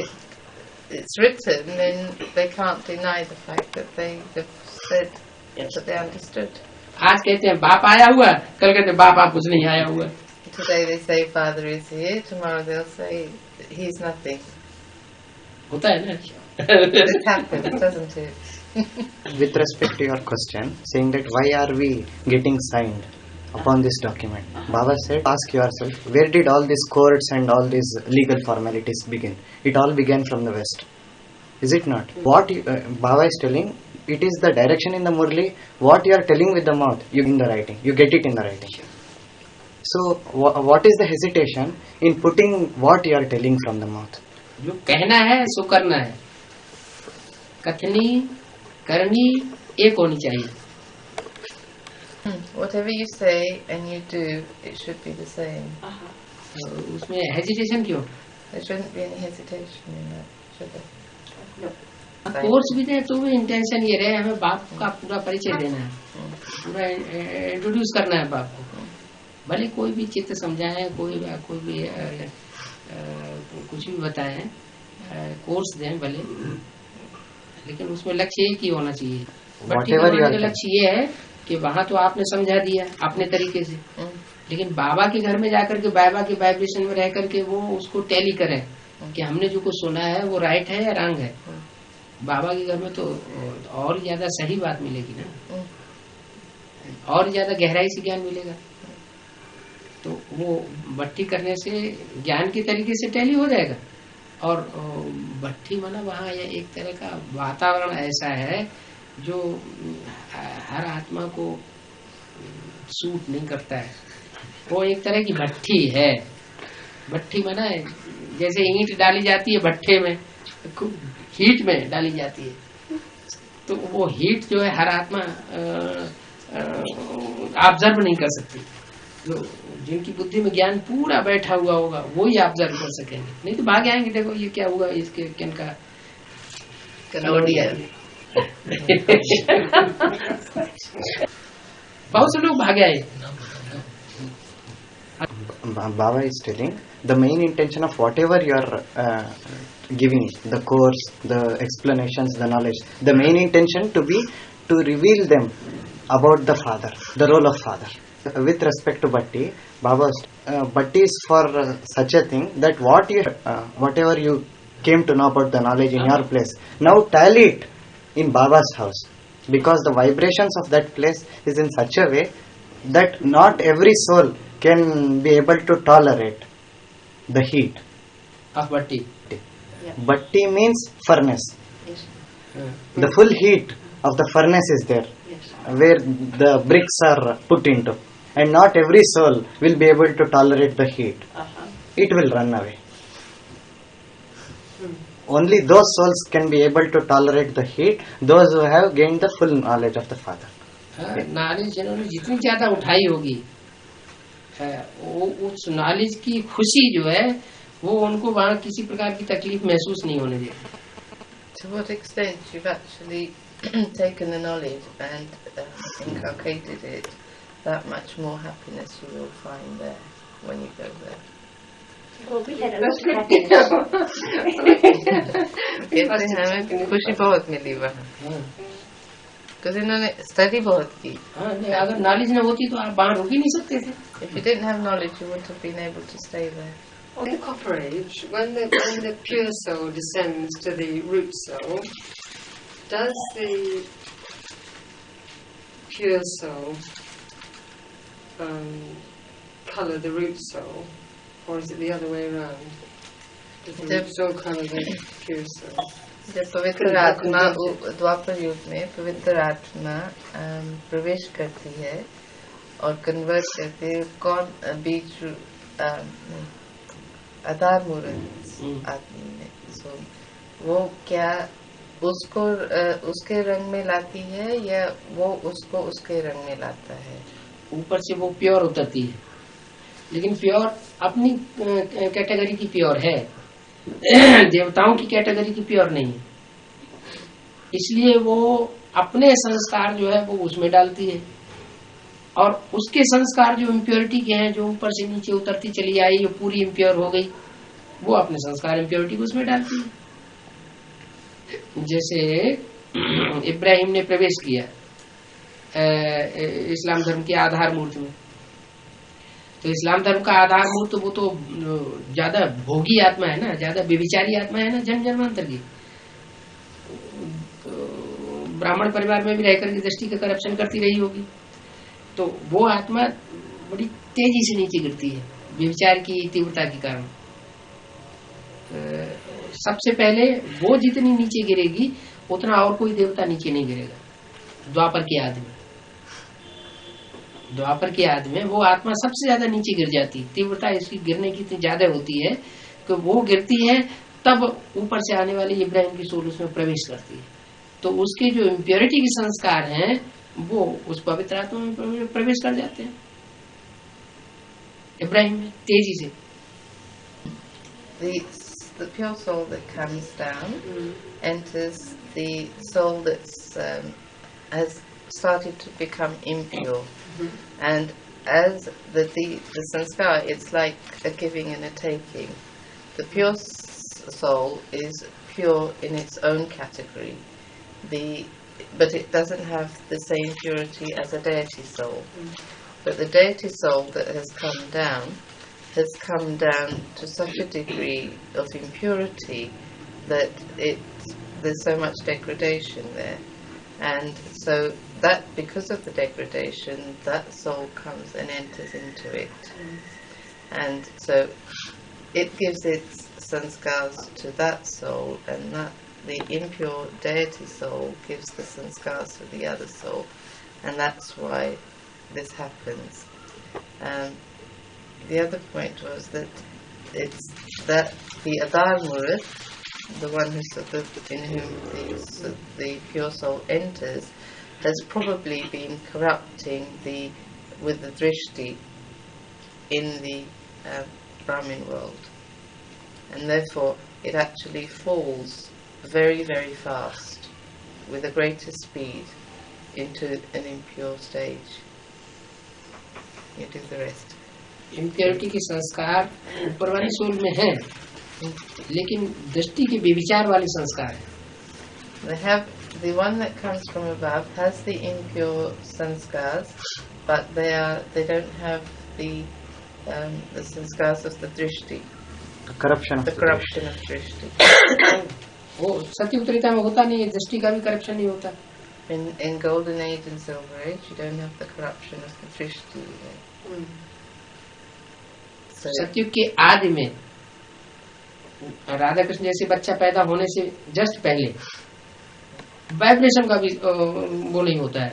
it's written, then they can't deny the fact that they've said that they understood. आज कहते हैं बाप आया हुआ, कल कहते हैं बाप कुछ नहीं आया हुआ। Today they say father is here, tomorrow they'll say he's nothing. होता है ना? It happens, doesn't it? With respect to your question, saying that why are we getting signed upon this document, Baba said, ask yourself, where did all these courts and all these legal formalities begin? It all began from the West, is it not? What Baba is telling, it is the direction in the Murli. What you are telling with the mouth, you in the writing, you get it in the writing. So what is the hesitation in putting what you are telling from the mouth? जो कहना है सो करना है, कथनी करनी एक होनी चाहिए। Whatever you say and you do, it should be the same. उसमें हेजिटेशन क्यों? There shouldn't be any hesitation in that, should there? No. Course भी दें तो भी इंटेंशन ये रहे हमें बाप का पूरा परिचय देना है, पूरा इंट्रोड्यूस करना है बाप को। भले कोई भी चित्त समझाए, कोई भी कुछ भी बताए, कोर्स दें भले, लेकिन उसमें लक्ष्य एक ही होना चाहिए। का लक्ष्य ये है कि वहाँ तो आपने समझा दिया अपने तरीके से, लेकिन बाबा के घर में जाकर के बाबा के वाइब्रेशन में रह करके वो उसको टैली करें कि हमने जो कुछ सुना है वो राइट है या रॉन्ग है। बाबा के घर में तो और ज्यादा सही बात मिलेगी ना, और ज्यादा गहराई से ज्ञान मिलेगा। तो वो भट्टी करने से ज्ञान की तरीके से टैली हो जाएगा। और भट्टी माना वहाँ एक तरह का वातावरण ऐसा है जो हर आत्मा को सूट नहीं करता है। वो एक तरह की भट्टी है। भट्टी माना है जैसे ईंट डाली जाती है भट्टे में, हीट में डाली जाती है, तो वो हीट जो है हर आत्मा ऑब्जर्व नहीं कर सकती। जो जिनकी बुद्धि में ज्ञान पूरा बैठा हुआ होगा वो ही ऑब्जर्व कर सकेंगे, नहीं तो भाग आएंगे। देखो ये क्या हुआ, इसके किन का कनौड़िया बहुत से लोग भाग आए। Baba is telling the main intention of whatever you are giving, the course, the explanations, the knowledge, the main intention to be to reveal them about the father, the role of father. With respect to Bhatti, Bhatti is for such a thing that whatever you came to know about the knowledge in your place, now tally it in Baba's house, because the vibrations of that place is in such a way that not every soul can be able to tolerate the heat of Bhatti. Yeah. Bhatti means furnace. Yes. The full heat of the furnace is there, yes, where the bricks are put into, and not every soul will be able to tolerate the heat. It will run away. Only those souls can be able to tolerate the heat, those who have gained the full knowledge of the Father. Knowledge जिन्होंने जितनी ज्यादा उठाई होगी, वो उस knowledge की खुशी जो है वो उनको वहाँ किसी प्रकार की तकलीफ महसूस नहीं होने देगी। To what extent you've actually taken the knowledge and inculcated it, that much more happiness you will find there when you go there. Well, we had a lot of happiness. कहते हैं हमें खुशी बहुत मिली वहाँ, क्योंकि इन्होंने स्टडी बहुत की। अगर नॉलेज न होती तो आप वहाँ रुक ही नहीं सकते थे। If you didn't have knowledge, you wouldn't have been able to stay there. On the copper age, when the pure soul descends to the root soul, does the pure soul colour the root soul, or is it the other way around? Does the root soul colour the pure soul? जब पवित्र आत्मा द्वापर युग में पवित्र आत्मा प्रवेश करती है और कन्वर्ट करती है, कौन बीच आधार मूर्त आदमी में, सो वो क्या उसको उसके रंग में लाती है या वो उसको उसके रंग में लाता है? ऊपर से वो प्योर उतरती है, लेकिन प्योर अपनी कैटेगरी की प्योर है, देवताओं की कैटेगरी की प्योर नहीं है। इसलिए वो अपने संस्कार जो है वो उसमें डालती है, और उसके संस्कार जो इम्प्योरिटी के हैं, जो ऊपर से नीचे उतरती चली आई, जो पूरी इम्प्योर हो गई, वो अपने संस्कार इम्प्योरिटी को उसमें डालती है। जैसे इब्राहिम ने प्रवेश किया इस्लाम धर्म के आधार मूर्त में, तो इस्लाम धर्म का आधार मूर्त वो तो ज्यादा भोगी आत्मा है ना, ज्यादा व्यभिचारी आत्मा है ना, जन्म जन्मांतर की। ब्राह्मण परिवार में भी रहकर के दृष्टि का करप्शन करती रही होगी, तो वो आत्मा बड़ी तेजी से नीचे गिरती है व्यभिचार की तीव्रता के कारण। सबसे पहले वो जितनी नीचे गिरेगी उतना और कोई देवता नीचे नहीं गिरेगा। द्वापर के आदि में वो आत्मा सबसे ज्यादा नीचे गिर जाती है, तीव्रता इसकी गिरने की इतनी ज्यादा होती है कि वो गिरती है तब ऊपर से आने वाली इब्राहिम की सोल उसमें प्रवेश करती है, तो उसके जो इम्प्योरिटी के संस्कार हैं वो उस पवित्र आत्मा में प्रवेश कर जाते हैं इब्राहिम में तेजी से। the pure soul that comes down enters the soul that's has started to become impure, and as the sanskar, it's like a giving and a taking. The pure soul is pure in its own category, but it doesn't have the same purity as a deity soul. But the deity soul that has come down to such a degree of impurity that there's so much degradation there. And so that, because of the degradation, that soul comes and enters into it. And so it gives its sanskars to that soul, and that the impure deity soul gives the sanskars to the other soul. And that's why this happens. The other point was that it's that the Adar Murat, the one in whom the pure soul enters, has probably been corrupting with the drishti in the Brahmin world, and therefore it actually falls very, very fast with a greater speed into an impure stage. You do the rest. Impurity के संस्कार ऊपर वाली soul में है, लेकिन दृष्टि के व्यभिचार वाले संस्कार है. They have the one that comes from above has the impure sanskars, but they don't have the sanskars of the drishti. The corruption of drishti. वो सत्य उत्तरीता में होता नहीं है, दृष्टि का भी करप्शन नहीं होता. In golden age and silver age, you don't have the corruption of the drishti. So सत्युग के आदि में राधा कृष्ण जैसे बच्चा पैदा होने से जस्ट पहले वाइब्रेशन का भी वो नहीं होता है,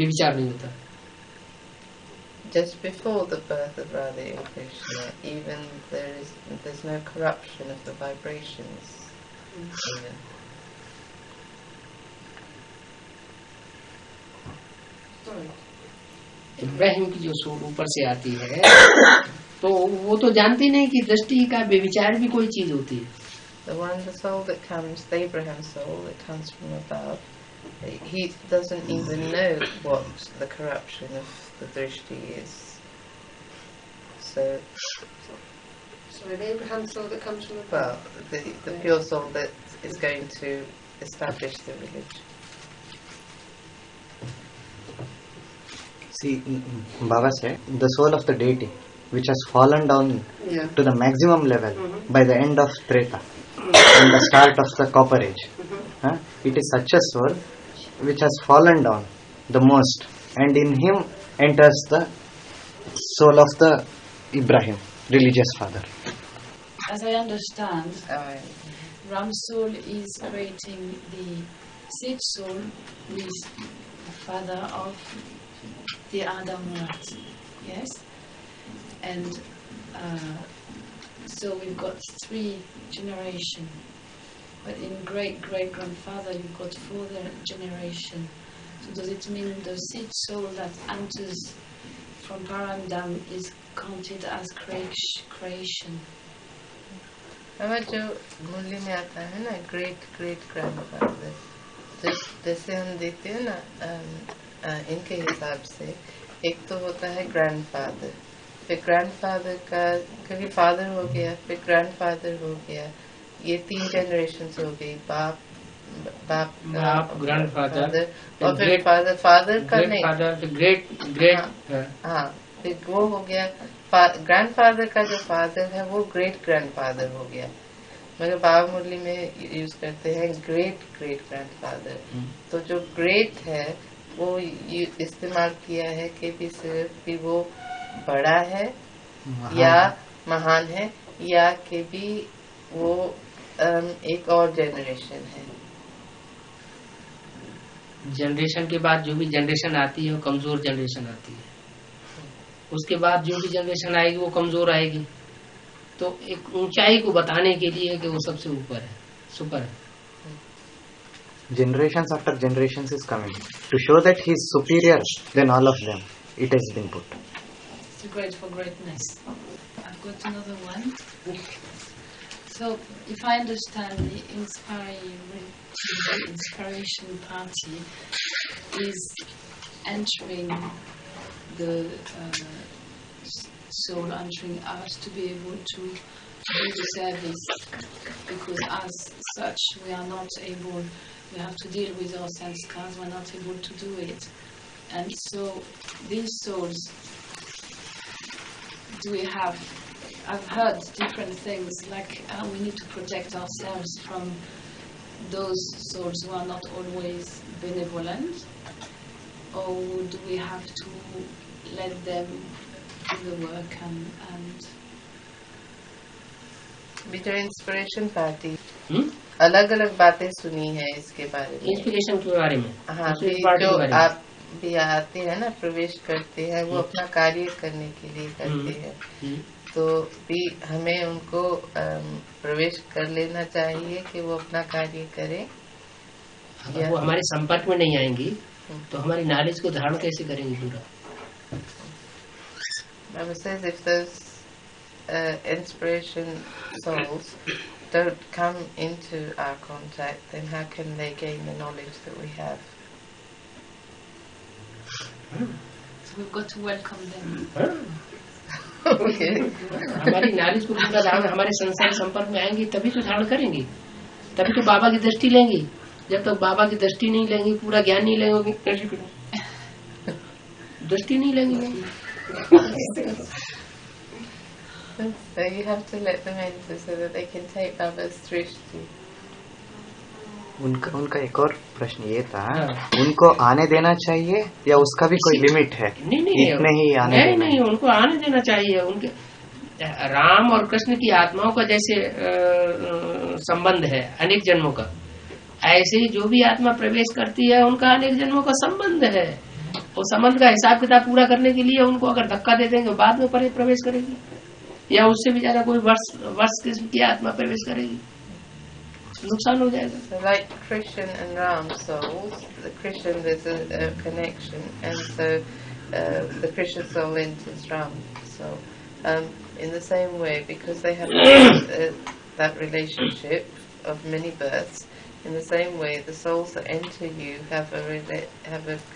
विचार नहीं होता. Just before the birth of Radha and Krishna, even there's no corruption of the vibrations. Even. Ibrahim की जो सोल ऊपर से आती है, तो वो तो जानती नहीं कि दृष्टि का व्यभिचार भी कोई चीज होती है. The soul that comes, the Abraham soul that comes from above, he doesn't even know what the corruption of the drishti is. So the Abraham soul that comes from above. Well, the pure soul that is going to establish the village. See, Baba said, the soul of the deity, which has fallen down to the maximum level by the end of Treta, and the start of the Copper Age. It is such a soul which has fallen down the most, and in him enters the soul of the Ibrahim, religious father. As I understand, Ram's soul is creating the seed soul with the father of the Adar Murat, yes? And so we've got 3 generations, but in great-great-grandfather you've got 4 generation. So does it mean the seed soul that enters from Paramdam is counted as creation? जो मूल्य में आता है ना, great-great-grandfather, जैसे हम देखते हैं ना इनके हिसाब से, एक तो होता है grandfather, फिर grandfather का कभी father हो गया, फिर grandfather हो गया, ये 3 generations हो गई, बाप grandfather और फिर father का नहीं, great हाँ, फिर वो हो गया grandfather का जो father है वो great grandfather हो गया. मगर बाबा मुरली में यूज करते हैं great grandfather. तो जो great है वो इस्तेमाल किया है कि भी सिर्फ भी वो बड़ा है या महान है, या कि भी वो एक और जनरेशन है. जनरेशन के बाद जो भी जनरेशन आती है वो कमजोर जनरेशन आती है, उसके बाद जो भी जनरेशन आएगी वो कमजोर आएगी. तो एक ऊंचाई को बताने के लिए कि वो सबसे ऊपर है, सुपर है. Generations after generations is coming to show that he is superior than all of them. It has been put. It's great for greatness. I've got another one. So, if I understand, the inspiration party is entering the soul, entering us to be able to do the service, because as such we are not able, we have to deal with our sense cards, we're not able to do it. And so these souls, I've heard different things, like we need to protect ourselves from those souls who are not always benevolent, or do we have to let them do the work and जो inspiration party अलग अलग बातें सुनी है इसके बारे में, inspiration के बारे में। हाँ, जो आप भी आते हैं ना, प्रवेश करते हैं, वो अपना कार्य करने के लिए करते हैं, तो भी हमें उनको प्रवेश कर लेना चाहिए कि वो अपना कार्य करें। अगर वो हमारे संपर्क में नहीं आएंगी तो हमारी नॉलेज को धारण कैसे करेंगे पूरा? Baba says if those inspiration souls don't come into our contact, then how can they gain the knowledge that we have? So we've got to welcome them. हमारी नॉलेज को पूरा धारण, हमारे संसार संपर्क में आएंगी तभी तो धारण करेंगी, तभी तो बाबा की दृष्टि लेंगी। जब तक बाबा की दृष्टि नहीं लेंगी, पूरा ज्ञान नहीं लेंगे, कैसे करें? दृष्टि नहीं लेंगे। So you have to let them enter so that they can take Baba's drishti. उनका एक और प्रश्न ये था, उनको आने देना चाहिए या उसका भी कोई लिमिट है? नहीं, इतने ही आने नहीं, उनको आने देना चाहिए। उनके राम और कृष्ण की आत्माओं का जैसे संबंध है अनेक जन्मों का, ऐसे ही जो भी आत्मा प्रवेश करती है उनका अनेक जन्मों का संबंध है। उस संबंध का हिसाब किताब पूरा करने के लिए उनको अगर धक्का दे देंगे बाद में प्रवेश करेगी, या उससे भी ज्यादा कोई वर्ष किस्म की आत्मा प्रवेश करेगी, नुकसान हो जाएगा। So like Krishna and Ram souls, the Krishna there's a connection, and so the Krishna soul enters Ram. So in the same way, because they have that relationship of many births, in the same way the souls that enter you have a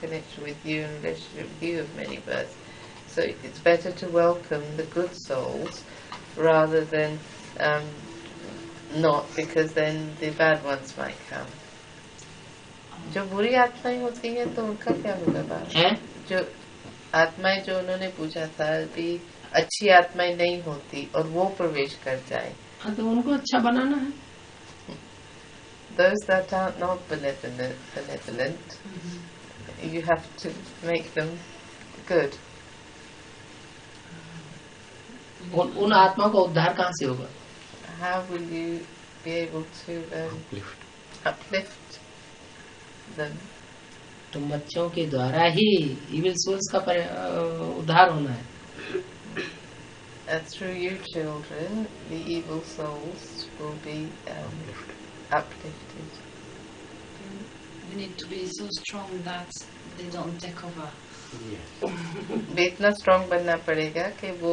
connection with you and a relationship with you of many births. So it's better to welcome the good souls rather than not, because then the bad ones might come. जो बुरी आत्माएं होती हैं तो उनका क्या होगा बात? जो आत्माएं जो उन्होंने पूछा था भी अच्छी आत्माएं नहीं होती और वो प्रवेश कर जाए, तो उनको अच्छा बनाना है। Those that are not benevolent, you have to make them good. उन आत्माओं का उद्धार कहाँ से होगा? How will you be able to uplift them? तो बच्चों के द्वारा ही इविल सोल्स का उद्धार होना है। Through you children, the evil souls will be uplifted. We need to be so strong that they don't take over. इतना स्ट्रॉन्ग बनना पड़ेगा कि वो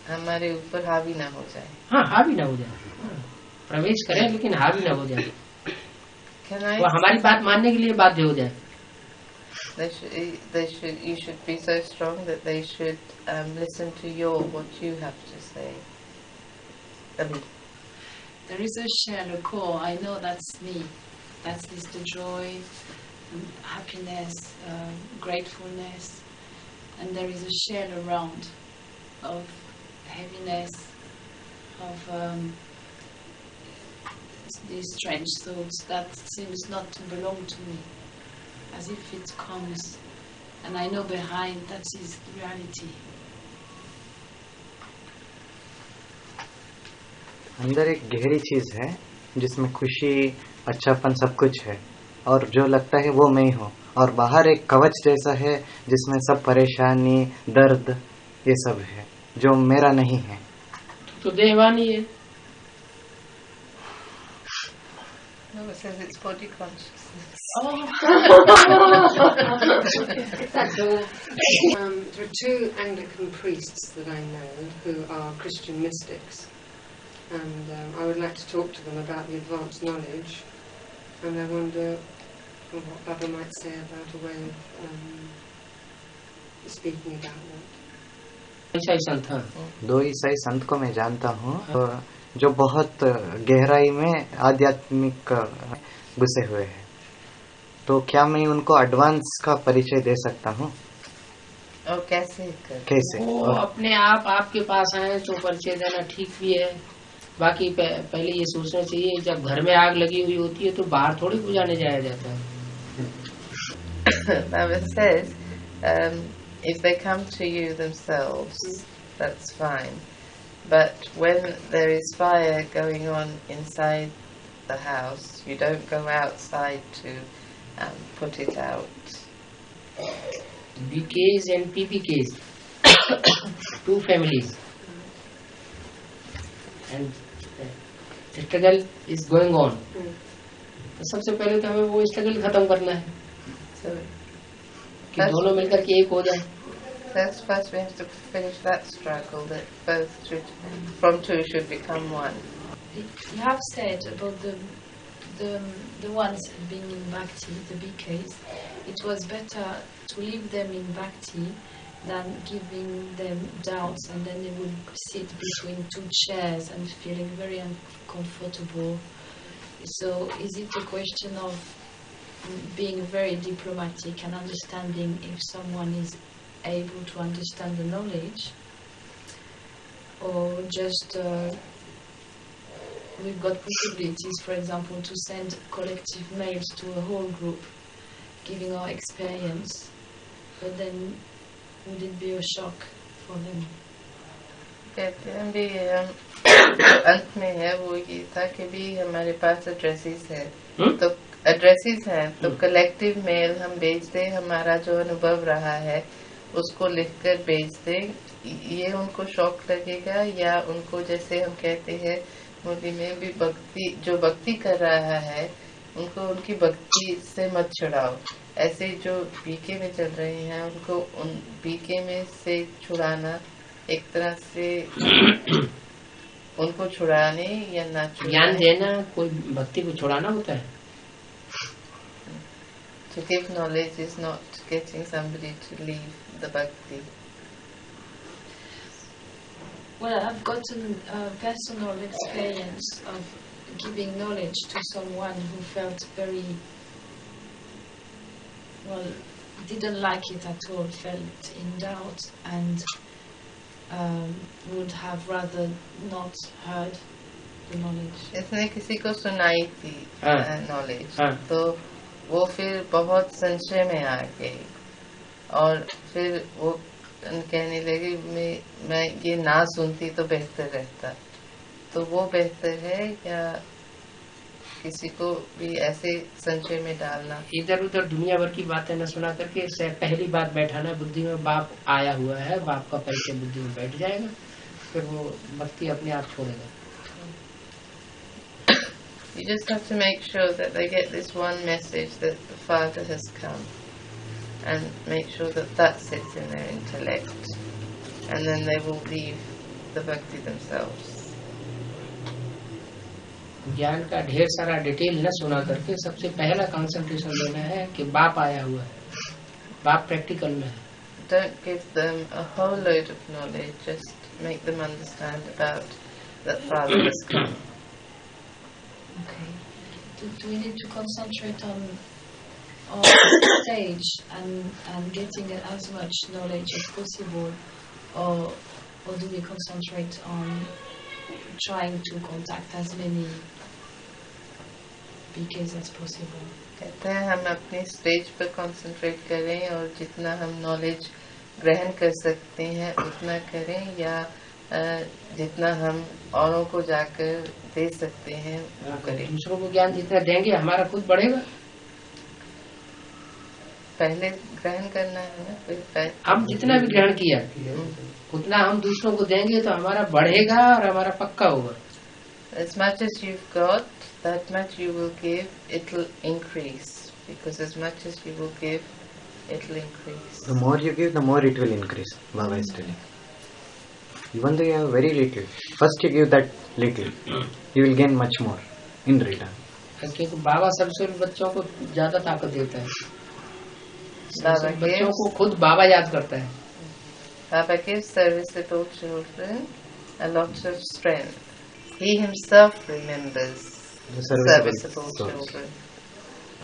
हमारे ऊपर हावी ना हो जाए। हाँ, हावी ना हो जाए, प्रवेश करें लेकिन हावी ना हो जाए, वो हमारी बात मानने के लिए बाध्य हो जाए। You should be so strong that they should listen to what you have to say. There is a shell, a core. I know that's me. That's the joy, happiness, gratefulness, and there is a shell around of heaviness, of these strange thoughts that seems not to belong to me, as if it comes, and I know behind that is reality. अंदर एक गहरी चीज है जिसमें खुशी, अच्छापन सब कुछ है, और जो लगता है वो मैं ही हूँ, और बाहर एक कवच जैसा है जिसमें सब परेशानी, दर्द, ये सब है जो मेरा नहीं है। तो देवानी है। No, it says it's body consciousness. There are two Anglican priests that I know who are Christian mystics. and I would like to talk to them about the advanced knowledge, and I wonder what Baba might say about a way of speaking about that. ईसाई संत हैं, 2 ईसाई संत को मैं जानता हूँ जो बहुत गहराई में आध्यात्मिक घुसे हुए हैं, तो क्या मैं उनको एडवांस का परिचय दे सकता हूँ? और कैसे वो अपने आप आपके पास आए तो परिचय देना ठीक भी है, बाकी पहले ये सोचना चाहिए जब घर में आग लगी हुई होती है तो बाहर थोड़ी बुझाने जाया जाता है. Baba says, if they come to you themselves, that's fine. But when there is fire going on inside the house, you don't go outside to put it out. BKs and PPKs, 2 families, and the struggle is going on. तो सबसे पहले तो हमें वो struggle खत्म करना है, कि दोनों मिलकर के एक हो जाए. First we have to finish that struggle, that both from 2 should become 1. You have said about the ones being in Bhakti, the BKs, it was better to leave them in Bhakti than giving them doubts, and then they would sit between 2 chairs and feeling very uncomfortable. So is it a question of being very diplomatic and understanding if someone is able to understand the knowledge, or just we've got possibilities, for example, to send collective mails to a whole group giving our experience, but then would it be a shock for them? कहते हैं भी अंत में है वो ये था कि भी हमारे पास एड्रेसेस है, तो एड्रेसेस हैं तो कलेक्टिव मेल हम भेज दें, हमारा जो अनुभव रहा है उसको लिखकर भेज दें, ये उनको शौक लगेगा, या उनको जैसे हम कहते हैं मोदी में भी भक्ति जो भक्ति कर रहा है उनको उनकी भक्ति से मत छुड़ाओ, ऐसे जो बीके में चल रहे हैं उनको उन बीके में से छुड़ाना एक तरह से उनको छुड़ाने या ना ज्ञान देना कोई भक्ति को छुड़ाना होता है. To give knowledge is not getting somebody to leave the bhakti. Well, I've gotten a personal experience of giving knowledge to someone who felt very, well, didn't like it at all, felt in doubt, and would have rather not heard the knowledge. इसने किसी को सुनाई थी knowledge, तो वो फिर बहुत संशय में आ गई और फिर वो कहने लगी मैं ये ना सुनती तो बेहतर रहता, तो वो बेहतर है या किसी को भी ऐसे संशय में डालना? इधर उधर दुनिया भर की बातें न सुना करके पहली बात बैठाना बुद्धि में, बाप आया हुआ है, बाप का परिचय बुद्धि में बैठ जाएगा, फिर वो भक्ति अपने आप छोड़ेगा. You just have to make sure that they get this one message that the Father has come, and make sure that that sits in their intellect, and then they will leave the bhakti themselves. ज्ञान का ढेर सारा detail न सुना करके सबसे पहला concentration देना है कि बाप आया हुआ है, बाप प्रैक्टिकल में है. Don't give them a whole load of knowledge, just make them understand about that Father has come. Okay. Do we need to concentrate on stage and getting as much knowledge as possible, or do we concentrate on trying to contact as many BKs as possible? कहते हैं हम अपनी stage पर concentrate करें और जितना हम knowledge ग्रहण कर सकते हैं उतना करें, या जितना हम औरों को जाकर दे सकते हैं वो करें. दूसरों को ज्ञान जितना देंगे हमारा खुद बढ़ेगा. पहले ग्रहण करना है ना, फिर हम जितना भी ग्रहण किया उतना हम दूसरों को देंगे तो हमारा बढ़ेगा और हमारा पक्का होगा. As much as you've got, that much you will give, it will increase, because as much as you will give, it will increase. The more you give, the more it will increase, Baba is telling. Even though you have very little, first you give that little, you will gain much more in return. क्योंकि बाबा सबसे बच्चों को ज्यादा ताकत देता है, बच्चों को खुद बाबा याद करता है. Baba gives serviceable children a lot of strength. He himself remembers the serviceable children.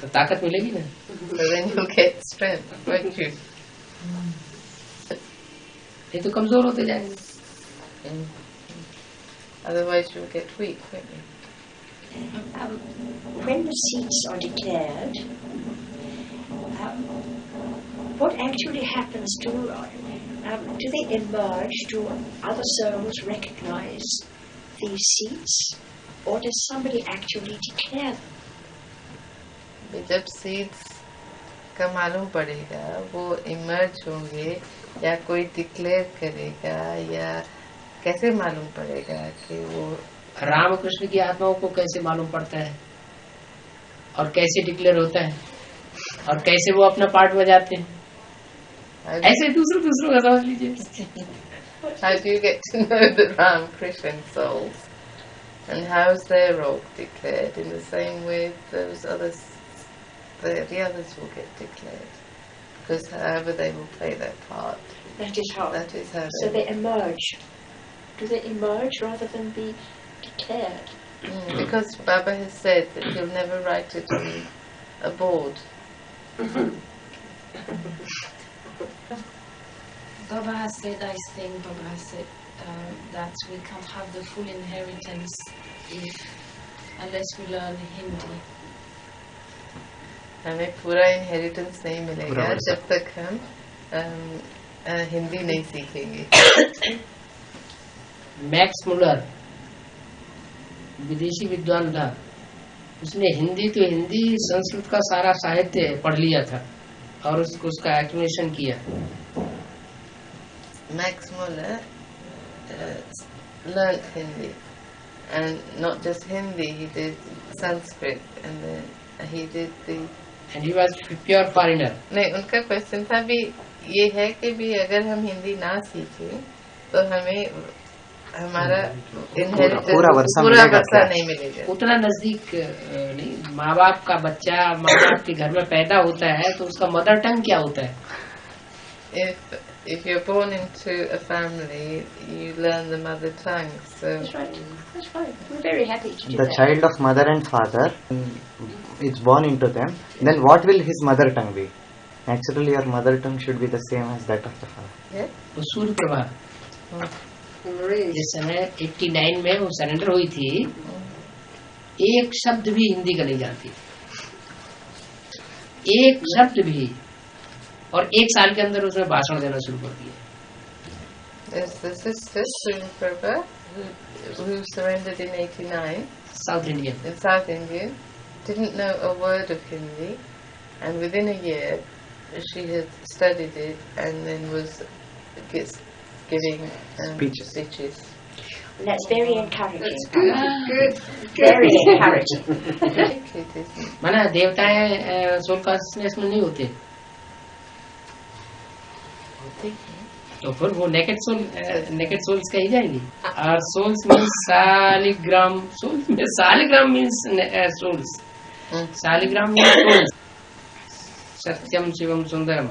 तो ताकत मिलेगी ना. So then you'll get strength, won't you? ये तो कमजोर होते जाएंगे. Otherwise you'll get weak, won't you? When the seats are declared, what actually happens to do they emerge? Do other souls recognize these seats, or does somebody actually declare them? जब seeds का मालूम पड़ेगा वो emerge होंगे या कोई declare करेगा या कैसे मालूम पड़ेगा कि वो रामकृष्ण की आत्माओं को कैसे मालूम पड़ता है और कैसे डिक्लेयर होता है और कैसे वो अपना पार्ट बजाते हैं, ऐसे दूसरों का समझ लीजिए. How do you get to know the Ramakrishna souls and how is their role declared? In the same way those others, the others will get declared because however they will play their part. That is how. So they emerge. Do they emerge rather than be declared? Because Baba has said that he'll never write it on a board. Baba has said, I think Baba has said that we can't have the full inheritance unless we learn Hindi. हमें पूरा inheritance नहीं मिलेगा जब तक हम हिंदी नहीं सीखेंगे. Max Muller विदेशी विद्वान था, उसने हिंदी तो हिंदी संस्कृत का सारा साहित्य पढ़ लिया था और उसका एक्सप्लेनेशन किया. Max Muller learnt Hindi, and not just Hindi, he did Sanskrit, and then he did the. And he was pure foreigner. नहीं, उनका क्वेश्चन था भी ये है कि भी अगर हम हिंदी ना सीखे तो हमें हमारा पूरा वर्षा नहीं मिलेगा. उतना नजदीक नहीं. माँ बाप का बच्चा माँ बाप के घर में पैदा होता है तो उसका मदर टंग क्या होता है? If you're born into a family, you learn the mother tongue. So That's right. That's right. We're very happy to do the that. child of mother and father is born into them. Then what will his mother tongue be? Naturally, your mother tongue should be the same as that of the father. yeah. तो सूर्य प्रभा जिस समय 89 में वो surrender हुई थी, एक शब्द भी हिंदी का नहीं जानती, एक शब्द भी, और 1 साल के अंदर उसने भाषण देना शुरू कर दिया. There's the sister Surya Prabha who surrendered in 89 south Indian. in South India, didn't know a word of Hindi, and within a year she had studied it and then was giving speeches. That's very encouraging. That's good. Very encouraging. It is. माना देवताएं soul consciousness में नहीं होते, तो फिर वो naked souls कही जाएंगी. और सोल्स मीन्स सालिग्राम. सोल्स में Saligram means souls. Saligram means souls. सत्यम शिवम सुंदरम.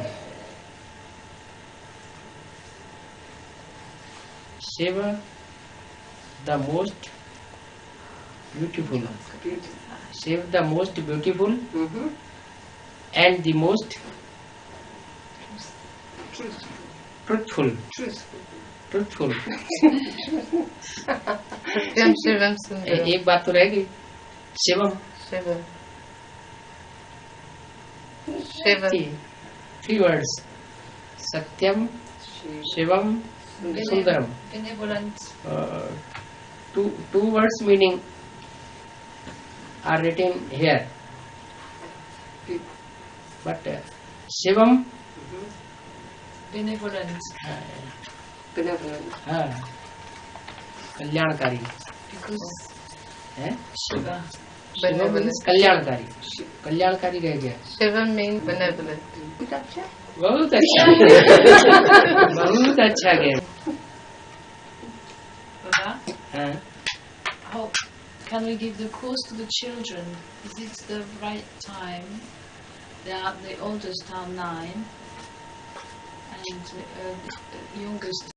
Shiva the most beautiful. Shiva the most beautiful and the most truthful. Satyam Shivam Sundaram. एक बात तो रह गई, शिवम. Shivam. Shivam. 3 words, सत्यम शिवम Sundaram. Benevolent. 2 words meaning are written here, but Shivam Benevolent. Benevolent. हाँ, कल्याणकारी है. Shiva. Benevolent. कल्याणकारी, कल्याणकारी रह गया. Shivam means benevolent. बहुत अच्छा बहुत अच्छा गया. how can we give the course to the children? Is it the right time? The oldest are 9 and the youngest